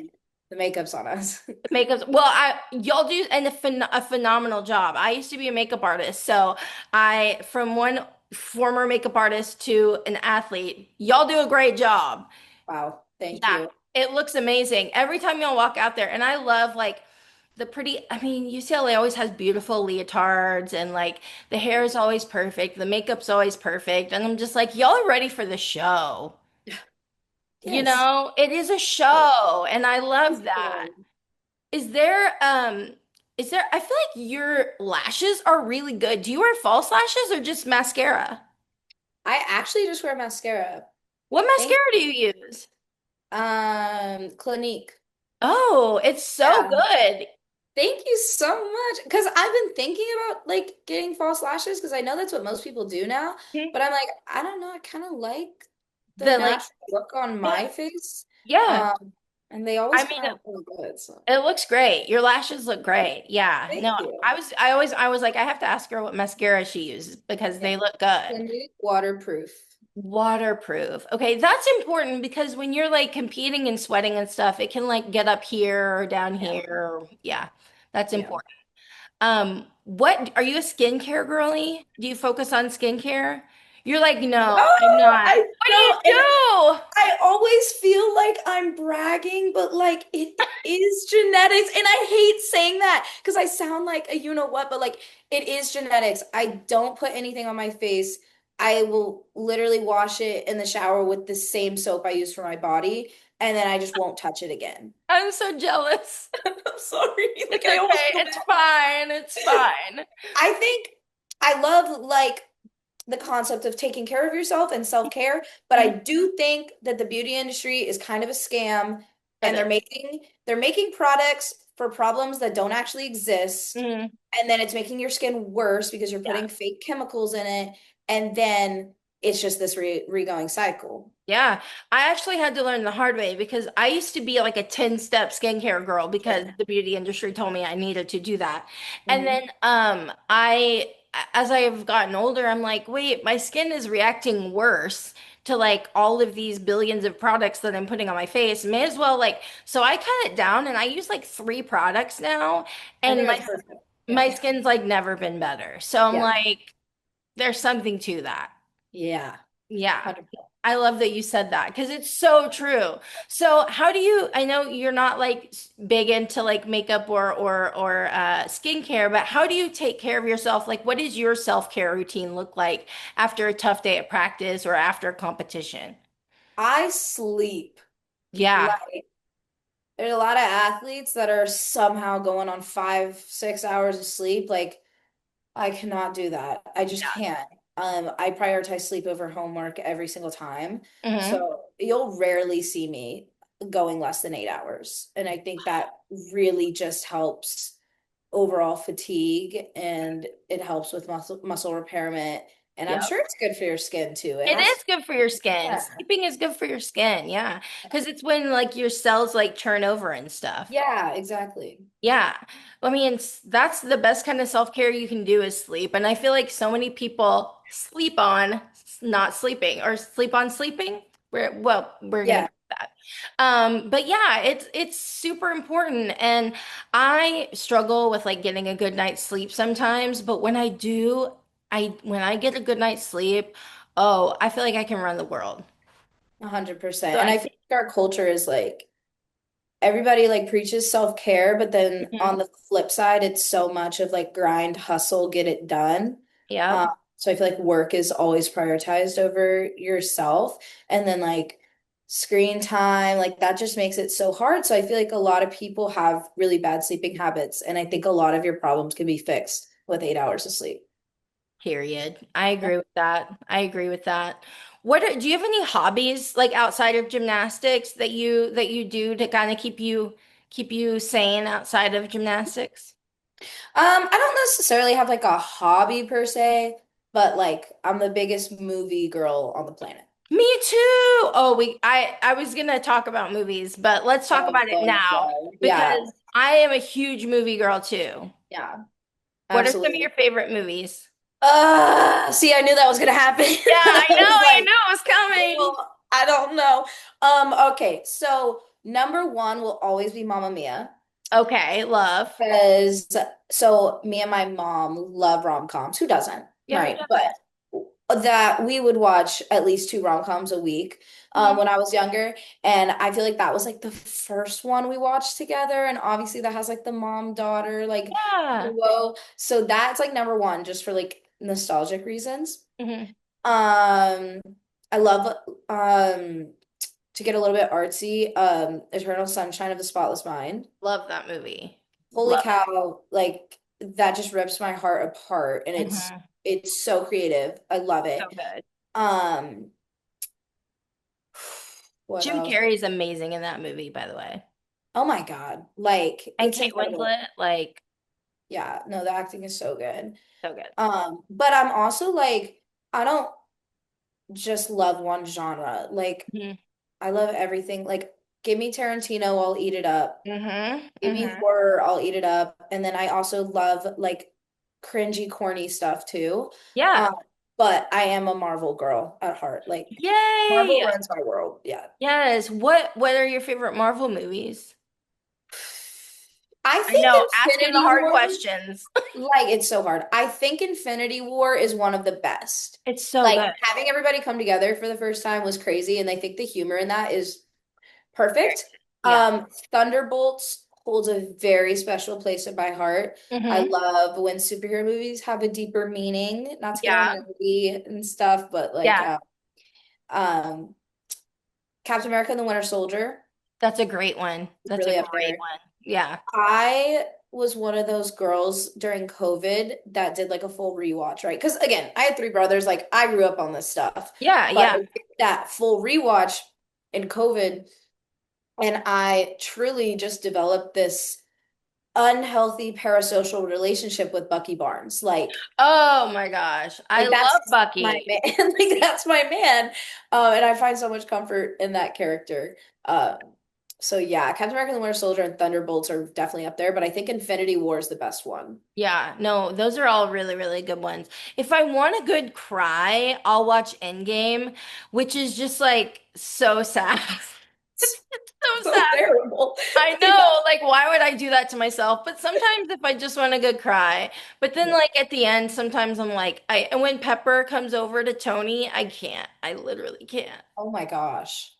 then The makeup's on us. Makeup. Well, I y'all do a phenomenal job. I used to be a makeup artist, so I from one former makeup artist to an athlete, y'all do a great job. Wow, thank Yeah, you. it looks amazing every time y'all walk out there, and I love like the pretty. I mean, UCLA always has beautiful leotards, and like the hair is always perfect, the makeup's always perfect, and I'm just like, y'all are ready for the show. You Yes. know, it is a show, and I love that. I Is there I feel like your lashes are really good. Do you wear false lashes or just mascara? actually just wear mascara. What Thank mascara do you use? Clinique. Oh, it's so Yeah. good. Thank you so much. Because I've been thinking about like getting false lashes because I know that's what most people do now. Mhm. But I'm like, I don't know. I kind of like the The like natural look on yeah, my face. yeah. Um, and they always I mean come out really good. So it looks great. Your lashes look great. Yeah. thank No, you. I was like I have to ask her what mascara she uses because Yeah. they look good. Clinique waterproof. Waterproof. Okay, that's important because when you're like competing and sweating and stuff, it can like get up here or down Yeah. here. Yeah, that's Yeah. important. What are you a skincare girly? Do you focus on skincare? You're like, no, I'm No, not. I What do you don't. And do? I always feel like I'm bragging, but like it is genetics. And I hate saying that because I sound like a you know what, but like it is genetics. I don't put anything on my face. I will literally wash it in the shower with the same soap I use for my body, and then I just won't touch it again. I'm so jealous. I'm sorry. Like It's I almost okay. feel It's bad. fine. It's fine. I think I love like the concept of taking care of yourself and self-care, but I Mhm. do think that the beauty industry is kind of a scam It and is. they're making products for problems that don't actually exist. Mhm. And then it's making your skin worse because you're Yeah. putting fake chemicals in it. And then it's just this re-going cycle. Yeah, I actually had to learn the hard way because I used to be like a 10-step skincare girl because Sure. the beauty industry told me I needed to do that. And Hmm. then as I have gotten older, I'm like, wait, my skin is reacting worse to like all of these billions of products that I'm putting on my face. May as well like so I cut it down and I use like 3 products now I and think that's perfect. my Yeah. skin's like never been better. So I'm Yeah. like, there's something to that. Yeah. Yeah. 100%. I love that you said that because it's so true. So how do you, I know you're not like big into like makeup or skincare, but how do you take care of yourself? Like what does your self-care routine look like after a tough day at practice or after a competition? I sleep. Yeah. Like there's a lot of athletes that are somehow going on 5, 6 hours of sleep. Like, I cannot do that. I just Yeah. can't. I prioritize sleep over homework every single time. Hmm. So you'll rarely see me going less than 8 hours. And I think that really just helps overall fatigue and it helps with muscle repairment. And I'm Yep. sure it's good for your skin too. It It has to. is good for your skin. Yeah. Sleeping is good for your skin. Yeah. Because it's when like your cells like turn over and stuff. Yeah, exactly. Yeah. I mean, that's the best kind of self-care you can do is sleep. And I feel like so many people sleep on not sleeping or sleep on sleeping. We're gonna Yeah. get to that. But yeah, it's super important. And I struggle with like getting a good night's sleep sometimes, but when I do, when I get a good night's sleep, oh, I feel like I can run the world. 100%. So And I I feel like our culture is like everybody like preaches self-care, but then Mhm. on the flip side, it's so much of like grind, hustle, get it done. Yep. Um, so I feel like work is always prioritized over yourself. And then like screen time, like that just makes it so hard. So I feel like a lot of people have really bad sleeping habits. And I think a lot of your problems can be fixed with 8 hours of sleep. Period. I agree with that. I agree with that. Do you have any hobbies like outside of gymnastics that you do to kind of keep you sane outside of gymnastics? I don't necessarily have like a hobby per se, but like I'm the biggest movie girl on the planet. Me too. Oh, I was gonna talk about movies, but let's talk Oh, about it let's now go. Yeah, because I am a huge movie girl too. yeah, What are some of your absolutely. favorite movies? See, I knew that was gonna happen. Yeah, I I know, was I like, know it's coming. well, I don't know. Okay, so Number one will always be Mamma Mia. Okay, love. Because so me and my mom love rom-coms. Who doesn't? Yeah, who Right. But doesn't? that we would watch at least two rom-coms a week Mhm. when I was younger. And I feel like that was like the first one we watched together. And obviously that has like the mom-daughter like Yeah. duo. So that's like number one, just for like nostalgic reasons. Hmm. Um, I love to get a little bit artsy, Eternal Sunshine of the Spotless Mind. Love that movie. Holy Love it. cow, like that just rips my heart apart and Hmm. it's so creative. I love So it. good. Um, what Jim else? Carrey's amazing in that movie, by the way. Oh my God. Like And it's Kate incredible. Winslet, like, Yeah, no, the acting is so good. so good. But I'm also like, I don't just love one genre. Like Hmm. I love everything. Like give me Tarantino, I'll eat it up. Hmm. Give me Hmm. horror, I'll eat it up. And then I also love like cringy, corny stuff too. Yeah. Um, but I am a Marvel girl at heart. Like Yay. Marvel runs my world. Yeah. Yes. What are your favorite Marvel movies? I I think know, asking the Infinity hard War, questions. like it's so hard. I think Infinity War is one of the best. It's so Like good. having everybody come together for the first time was crazy, and I think the humor in that is Very perfect. good. Yeah. Thunderbolts holds a very special place in my heart. I Hmm. love when superhero movies have a deeper meaning, not to get all Yeah. nerdy and stuff, but like Yeah. um, Captain America and the Winter Soldier That's a great one. is That's a really up great there. one. Yeah. I was one of those girls during COVID that did like a full rewatch, right? Because again, I had three brothers. Like I grew up on this stuff, Yeah. but I Yeah. did that full rewatch in COVID, and I truly just developed this unhealthy parasocial relationship with Bucky Barnes. Oh my gosh. I That's love my Bucky. man. Like that's my man. And I find so much comfort in that character. So yeah, Captain America and the Winter Soldier and Thunderbolts are definitely up there, but I think Infinity War is the best one. Yeah, no, those are all really, really good ones. If I want a good cry, I'll watch Endgame, which is just like so sad. It's so So sad. terrible. I Yeah. know, like, why would I do that to myself? But sometimes if I just want a good cry, but then Yeah. like at the end, sometimes I'm like, and when Pepper comes over to Tony, I can't. I literally can't. Oh my gosh.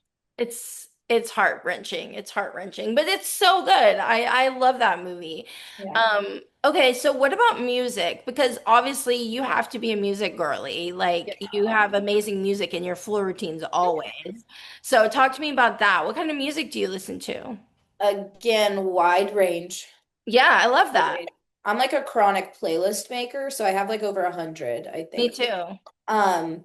It's heart-wrenching. It's heart-wrenching, but it's so good. I love that movie. Yeah. Okay, so what about music? Because obviously you have to be a music girly. Yeah. Like you have amazing music in your floor routines always. So talk to me about that. What kind of music do you listen to? Again, wide range. Yeah, I love Wide that. range. I'm like a chronic playlist maker, so I have like over 100, I Me think. too. Um,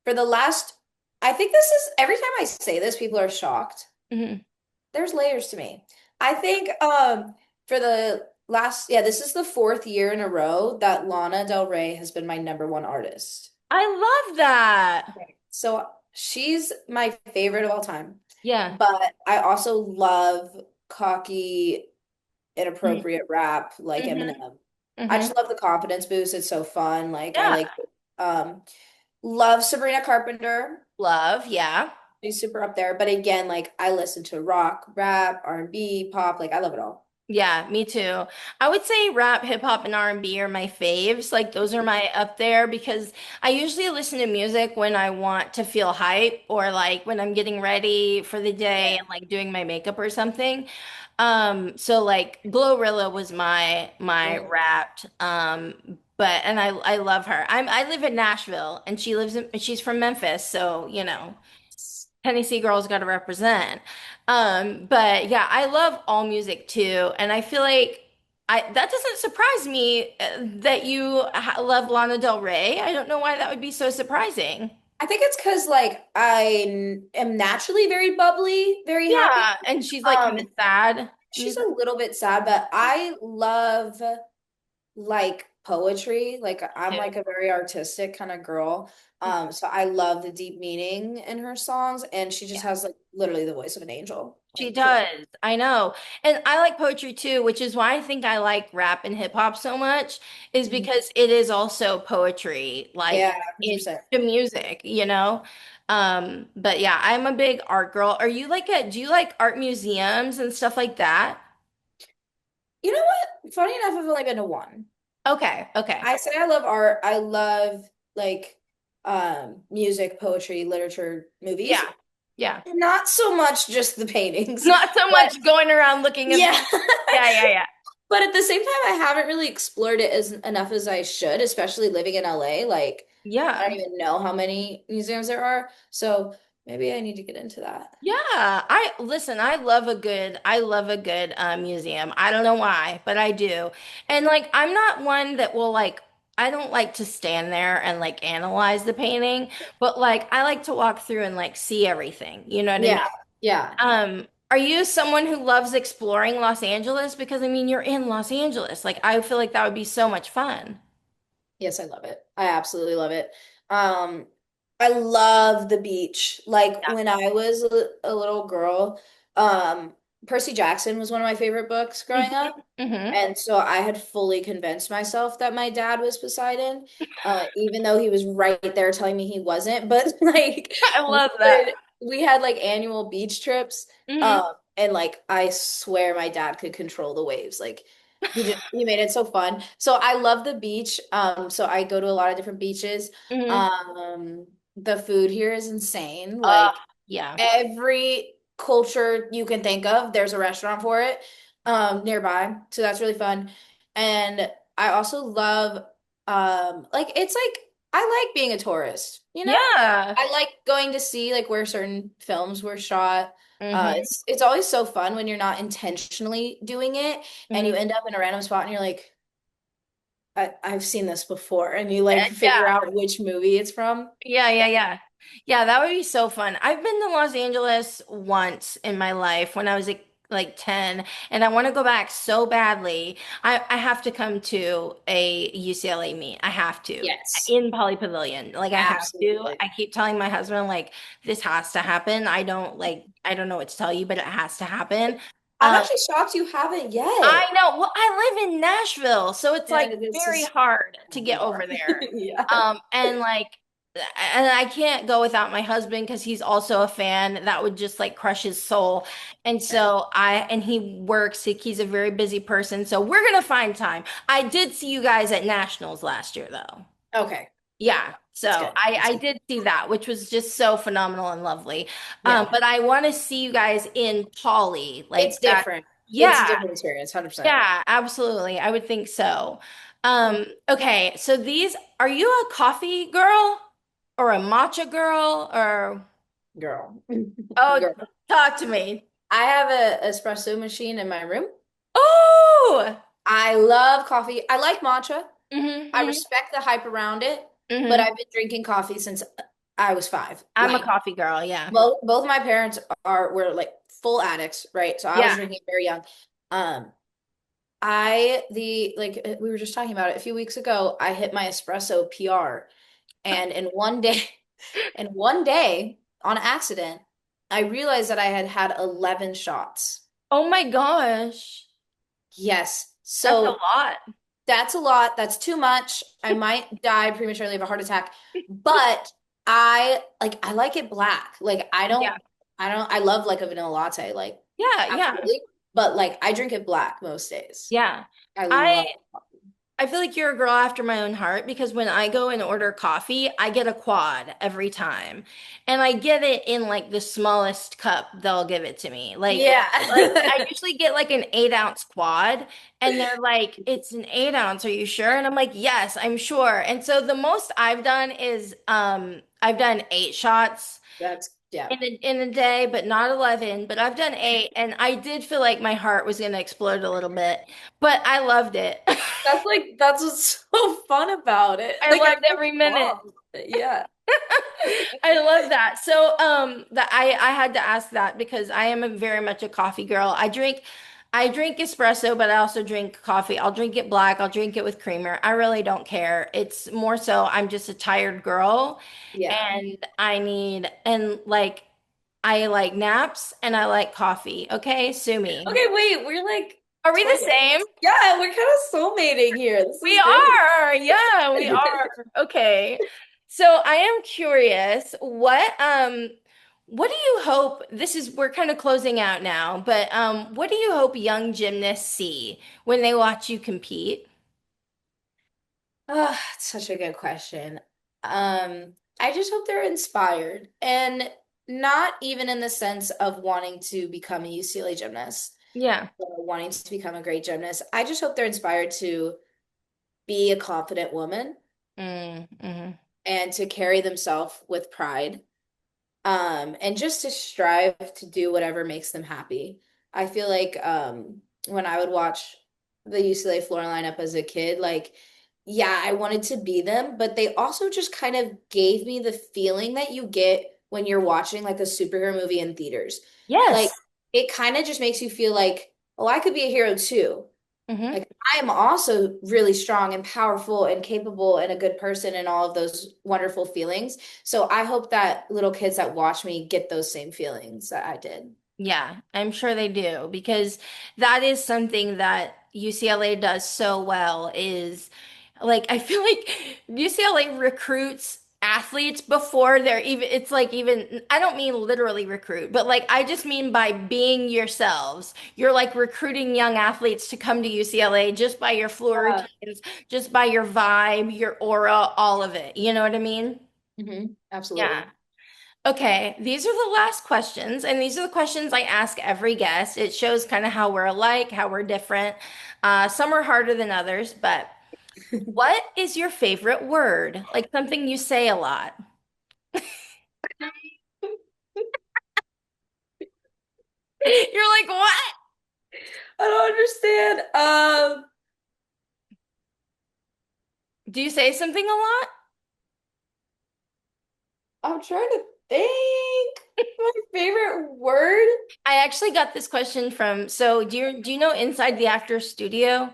for the last, I think this is every time I say this, people are shocked. Mhm. There's layers to me. I think for the last, yeah, this is the fourth year in a row that Lana Del Rey has been my number one artist. I love that. Okay. So she's my favorite of all time. Yeah. But I also love cocky, Mhm. inappropriate rap like Hmm. Eminem. I Hmm. just love the confidence boost. It's so fun. Like I Yeah. like love Sabrina Carpenter. Love. Yeah. She's super up there. But again, like I listen to rock, rap, R&B, pop, like I love it all. Yeah, me too. I would say rap, hip hop, and R&B are my faves. Like those are my up there because I usually listen to music when I want to feel hype or like when I'm getting ready for the day Yeah. and like doing my makeup or something. So like Glorilla was my Mm. wrapped. But and I love her. I live in Nashville and she's from Memphis, so you know. Tennessee girls got to represent. But yeah, I love all music too, and I feel like I that doesn't surprise me that you love Lana Del Rey. I don't know why that would be so surprising. I think it's because like am naturally very bubbly, very happy. Yeah, and she's like kind of Um, sad. she's a little bit sad, but I love like poetry. Like I'm Too. like a very artistic kind of girl. So I love the deep meaning in her songs, and she just has like literally the voice of an angel. She Like period. does. I know. And I like poetry too, which is why I think I like rap and hip hop so much, is Mhm. because it is also poetry, Yeah, like in 100%. the music, you know? But yeah, I'm a big art girl. Are you like do you like art museums and stuff like that? You know what? Funny enough, I've only been to one. Okay, okay. I say I love art. I love like music, poetry, literature, movies. Yeah. Yeah. Not so much just the paintings, Not so but much going around looking at yeah. paintings. Yeah, yeah, yeah. But at the same time, I haven't really explored it as enough as I should, especially living in LA. Like, I don't Yeah. even know how many museums there are. So maybe I need to get into that. Yeah, I listen, I love a good museum. I don't know why, but I do. And like I'm not one that will like I don't like to stand there and like analyze the painting, but like I like to walk through and like see everything. You know what I mean? Yeah. Yeah. Are you someone who loves exploring Los Angeles? Because I mean, you're in Los Angeles. Like I feel like that would be so much fun. Yes, I love it. I absolutely love it. Um, I love the beach. Like when I was a little girl, um, Percy Jackson was one of my favorite books Yeah. growing up. Hmm. And so I had fully convinced myself that my dad was Poseidon, even though he was right there telling me he wasn't. But like I we love that. we had like annual beach trips, Hmm. and like I swear my dad could control the waves. Like he made it so fun. So I love the beach. So I go to a lot of different beaches. Hmm. Um, the food here is insane. Uh, Like yeah. every culture you can think of, there's a restaurant for it nearby. So that's really fun. And I also love like it's like I like being a tourist, you know? Yeah. I like going to see like where certain films were shot. Hmm. It's always so fun when you're not intentionally doing it and you Hmm. end up in a random spot and you're like, I've seen this before, and you like figure Yeah. out which movie it's from. Yeah, yeah, yeah. Yeah, that would be so fun. I've been to Los Angeles once in my life when I was like 10, and I want to go back so badly. I have to come to a UCLA meet. I have to. Yes, In Poly Pavilion. Like I have to. absolutely. I keep telling my husband like this has to happen. I don't know what to tell you, but it has to happen. I'm Um, actually shocked you haven't yet. I know. Well, I live in Nashville, so it's Yeah, like this very is hard to get far. over there. Yeah. And like, and I can't go without my husband because he's also a fan. That would just like crush his soul. And so and he works, he's a very busy person. So we're gonna find time. I did see you guys at Nationals last year, though. Okay. Yeah. So That's good. That's I good. did see that, which was just so phenomenal and lovely. Yeah. But I want to see you guys in Poly, It's like that. different. It's a Yeah. different experience, 100%. Yeah, absolutely. I would think so. Okay, so these, are you a coffee girl or a matcha girl or Girl. oh, Girl. talk to me. I have a espresso machine in my room. Oh, I love coffee. I like matcha. hmm, I hmm, respect the hype around it, but hmm. I've been drinking coffee since I was 5. I'm a Like coffee girl, yeah. both my parents were like full addicts, right? So I was Yeah. drinking very young. Um, I the like we were just talking about it a few weeks ago. I hit my espresso PR, and in one day, in one day, on accident, I realized that I had had 11 shots. Oh my gosh. Yes. That's a So lot. that's a lot. That's too much. I might die prematurely of a heart attack. But I like it black. Like Yeah. I love like a vanilla latte, like Yeah, yeah. absolutely. But like I drink it black most days. Yeah. I I love I feel like you're a girl after my own heart because when I go and order coffee, I get a quad every time. And I get it in like the smallest cup they'll give it to me. Yeah. Like I usually get like an 8 ounce quad and they're like, it's an 8 ounce, are you sure? And I'm like, yes, I'm sure. And so the most I've done is I've done 8 shots That's yeah. in a day, but not 11. But I've done 8, and I did feel like my heart was gonna explode a little bit, but I loved it. That's what's so fun about it. I Like loved everyone's every minute. mom. Yeah. I love that. So, that I had to ask that because I am very much a coffee girl. I drink. I drink espresso, but I also drink coffee. I'll drink it black, I'll drink it with creamer. I really don't care. It's more so I'm just a tired girl Yeah. and and like I like naps and I like coffee. Okay, sue me. Okay, wait, we're like Are we the twins. same? Yeah, we're kind of soulmating here. This We is great. are. Yeah, we are. Okay. So I am curious, what do you hope this is we're kind of closing out now, but what do you hope young gymnasts see when they watch you compete? It's such a good question. I just hope they're inspired and not even in the sense of wanting to become a UCLA gymnast Yeah. or wanting to become a great gymnast. I just hope they're inspired to be a confident woman Mm-hmm. and to carry themselves with pride. And just to strive to do whatever makes them happy. I feel like when I would watch the UCLA floor lineup as a kid, like, yeah, I wanted to be them, but they also just kind of gave me the feeling that you get when you're watching like a superhero movie in theaters. Like, Yes. it kind of just makes you feel like, oh, I could be a hero too. Mm-hmm. Like I am also really strong and powerful and capable and a good person and all of those wonderful feelings. So I hope that little kids that watch me get those same feelings that I did. Yeah, I'm sure they do because that is something that UCLA does so well is like I feel like UCLA recruits athletes before they're even it's like even I don't mean literally recruit, but like I just mean by being yourselves. You're like recruiting young athletes to come to UCLA just by your floor Yeah. routines, just by your vibe, your aura, all of it. You know what I mean? Yeah. Absolutely. Okay, these are the last questions, and these are the questions I ask every guest. It shows kind of how we're alike, how we're different. Some are harder than others, but what is your favorite word? Like something you say a lot. You're like, what? I don't understand. Do you say something a lot? I'm trying to think. My favorite word? I actually got this question from, so do you know Inside the Actors Studio?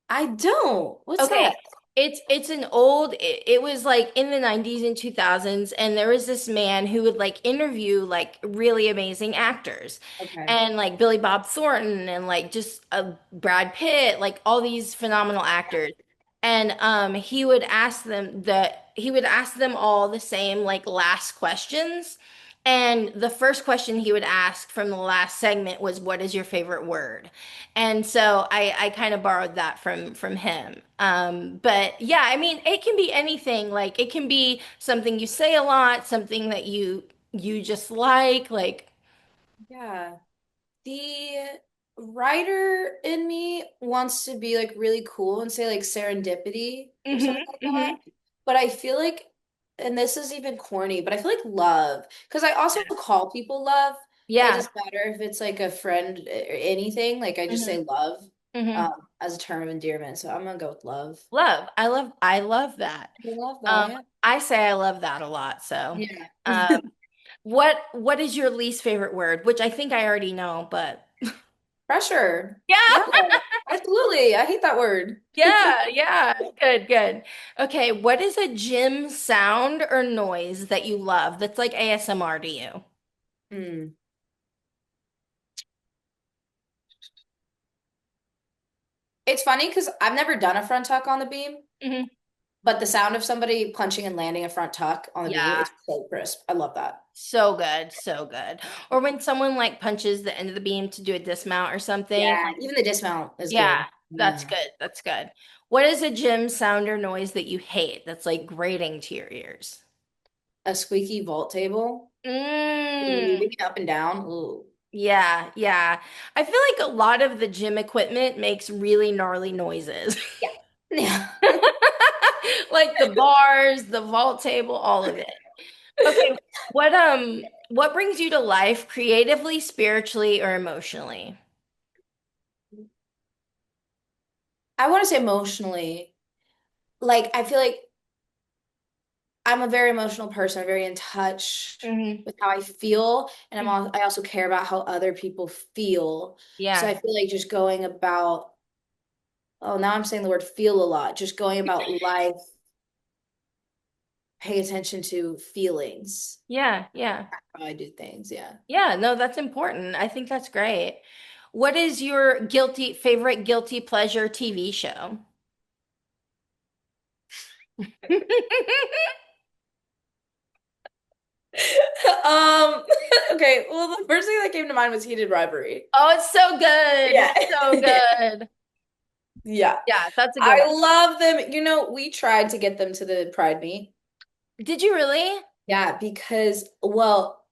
I don't. What's Okay. that? It's an old it was like in the 90s and 2000s and there was this man who would like interview like really amazing actors Okay. and like Billy Bob Thornton and like just Brad Pitt like all these phenomenal actors and he would ask them all the same like last questions and the first question he would ask from the last segment was what is your favorite word? And so I kind of borrowed that from him. But yeah, I mean, it can be anything. Like it can be something you say a lot, something that you just like. Yeah. The writer in me wants to be like really cool and say like serendipity or Hmm. something like that. Hmm. But I feel like, and this is even corny, but I feel like love, because I also call people love. It Yeah. doesn't matter if it's like a friend or anything. Like I just Hmm. say love Hmm. as a term of endearment. So I'm gonna go with love. Love. I love that. I love that. Yeah. I say I love that a lot. So, Yeah. um, what is your least favorite word? Which I think I already know, but Pressure. yeah. Yeah, absolutely. I hate that word. Yeah, yeah. Good, good. Okay, what is a gym sound or noise that you love that's like ASMR to you? Hmm. It's funny because I've never done a front tuck on the beam. Hmm. But the sound of somebody punching and landing a front tuck on the beam Yeah, is so crisp. I love that. so good, so good. Or when someone like punches the end of the beam to do a dismount or something. Yeah, even the dismount is Yeah, good. that's Yeah. good. That's good. What is a gym sound or noise that you hate that's like grating to your ears? A squeaky vault table, Mm, moving up and down. Ooh. yeah, yeah. I feel like a lot of the gym equipment makes really gnarly noises. Yeah. Yeah. Like the bars, the vault table, all of it. Okay, what brings you to life creatively, spiritually, or emotionally? I want to say emotionally. Like, I feel like I'm a very emotional person. I'm very in touch Hmm. with how I feel, and I also care about how other people feel. So Yeah. I feel like just going about, oh, now I'm saying the word feel a lot. Just going about life, pay attention to feelings. Yeah. Yeah. How I do things. Yeah. Yeah. No, that's important. I think that's great. What is your favorite guilty pleasure TV show? Um, okay. Well, the first thing that came to mind was heated rivalry. Oh, it's so good. Yeah. It's so good. Yeah. Yeah, that's a good I one. love them. We tried to get them to the Pride meet. Did you really? Yeah, because, well,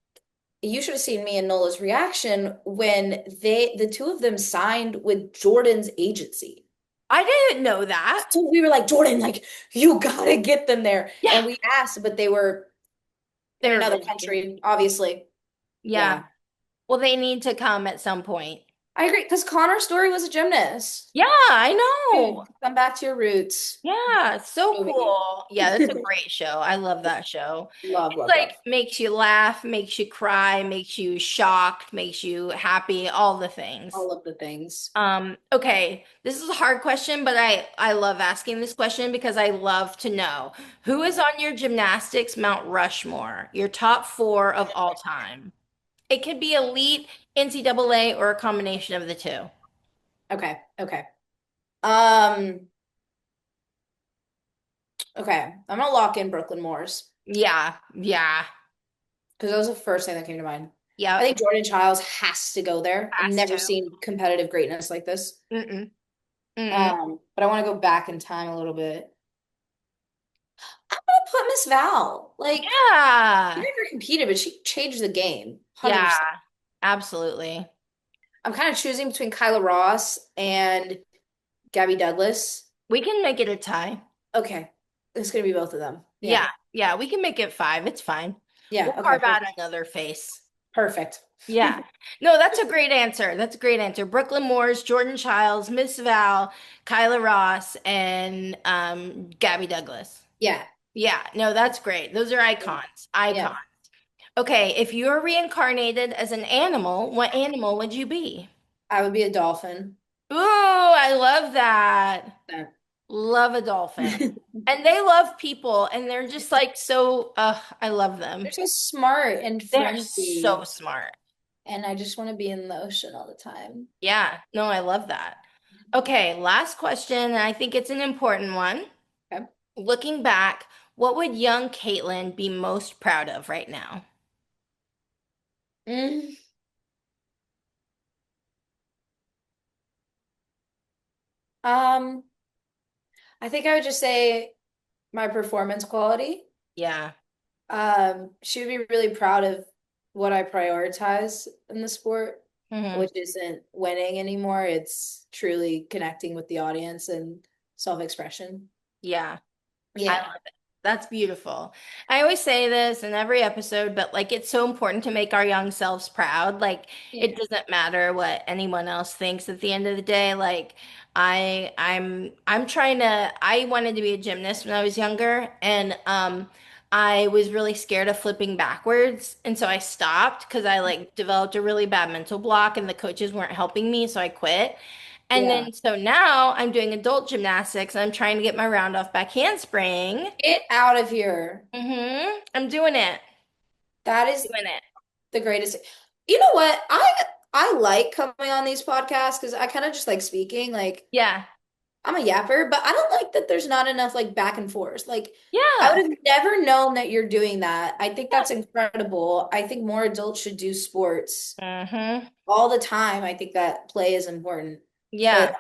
you should have seen me and Nola's reaction when the two of them signed with Jordan's agency. I didn't know that. So we were like, Jordan, like, you gotta get them there. Yeah, And we asked, but they were they in were another busy. country, obviously. Yeah. Yeah. Well, they need to come at some point. I agree, because Connor's story was a gymnast. Yeah, I know. Dude, come back to your roots. Yeah, so Movie. cool. Yeah, that's a great show. I love that show. Love, It's love, like love. makes you laugh, makes you cry, makes you shocked, makes you happy, all the things. All of the things. Okay, this is a hard question, but I love asking this question because I love to know who is on your gymnastics Mount Rushmore, your top four of all time. It could be elite, NCAA, or a combination of the two. Okay, okay. Um, okay. I'm gonna lock in Brooklyn Moors Yeah, yeah, because that was the first thing that came to mind. I yeah. think Jordan Childs has to go there. I've Has never to. seen competitive greatness like this. Mm-mm, mm-mm. But I want to go back in time a little bit. I'm gonna put Miss Val. Like, she Yeah, never competed, but she changed the game. yeah, 100%. absolutely. I'm kind of choosing between Kyla Ross and Gabby Douglas. We can make it a tie. Okay. It's gonna be both of them. Yeah, Yeah. yeah, we can make it five. It's fine. Yeah. We'll Okay. carve out Perfect. another face. Perfect. Yeah. No, that's a great answer. That's a great answer. Brooklyn Moores, Jordan Childs, Miss Val, Kyla Ross, and Gabby Douglas. Yeah. Yeah, no, that's great. Those are icons. Yeah. Icons. Okay, if you were reincarnated as an animal, what animal would you be? I would be a dolphin. Ooh, I love that. Yeah. Love a dolphin. And they love people, and they're just like so, I love They're them. so smart and They're so friendly, smart. and I just want to be in the ocean all the time. Yeah, no, I love that. Okay, last question, and I think it's an important one. Okay. Looking back, what would young Caitlin be most proud of right now? Mm, um, I think I would just say my performance quality. Yeah. She would be really proud of what I prioritize in the sport, Hmm. which isn't winning anymore. It's truly connecting with the audience and self-expression. Yeah. I Yeah. love it. That's beautiful. I always say this in every episode, but like it's so important to make our young selves proud. Like it Yeah. doesn't matter what anyone else thinks at the end of the day. Like I'm trying to I wanted to be a gymnast when I was younger and I was really scared of flipping backwards and so I stopped because I like developed a really bad mental block and the coaches weren't helping me, so I quit. And Yeah. then so now I'm doing adult gymnastics and I'm trying to get my round off back handspring. Get out of here. I'm doing it. That is Doing it. the greatest. You know what? I like coming on these podcasts because I kind of just like speaking. Like Yeah. I'm a yapper, but I don't like that there's not enough like back and forth. Like I Yeah. would have never known that you're doing that. I think Yeah. that's incredible. I think more adults should do sports Hmm. all the time. I think that play is important. But Yeah.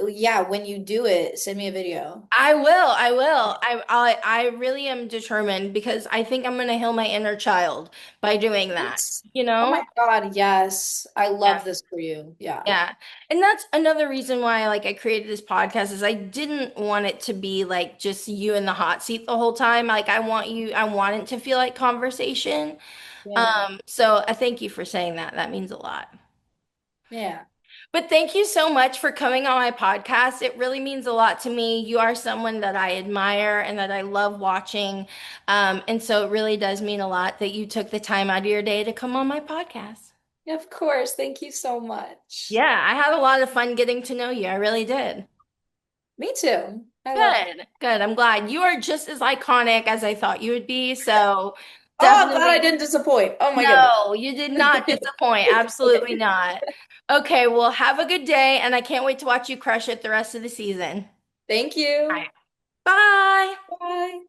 yeah, when you do it, send me a video. I will. I will. I really am determined because I think I'm gonna heal my inner child by doing that. Yes. You Oh know? my God, yes. I Yeah. love this for you. Yeah. Yeah. And that's another reason why like I created this podcast is I didn't want it to be like just you in the hot seat the whole time. Like I want it to feel like conversation. Yeah. So I thank you for saying that. That means a lot. Yeah. But thank you so much for coming on my podcast. It really means a lot to me. You are someone that I admire and that I love watching. And so it really does mean a lot that you took the time out of your day to come on my podcast. Of course. Thank you so much. Yeah, I had a lot of fun getting to know you. I really did. Me too. I love it. Good, good. I'm glad you are just as iconic as I thought you would be. So Oh, I'm glad I definitely, didn't disappoint. Oh my goodness. no, you did not disappoint. Absolutely not. Okay, well, have a good day, and I can't wait to watch you crush it the rest of the season. Thank All you. right, bye. Bye.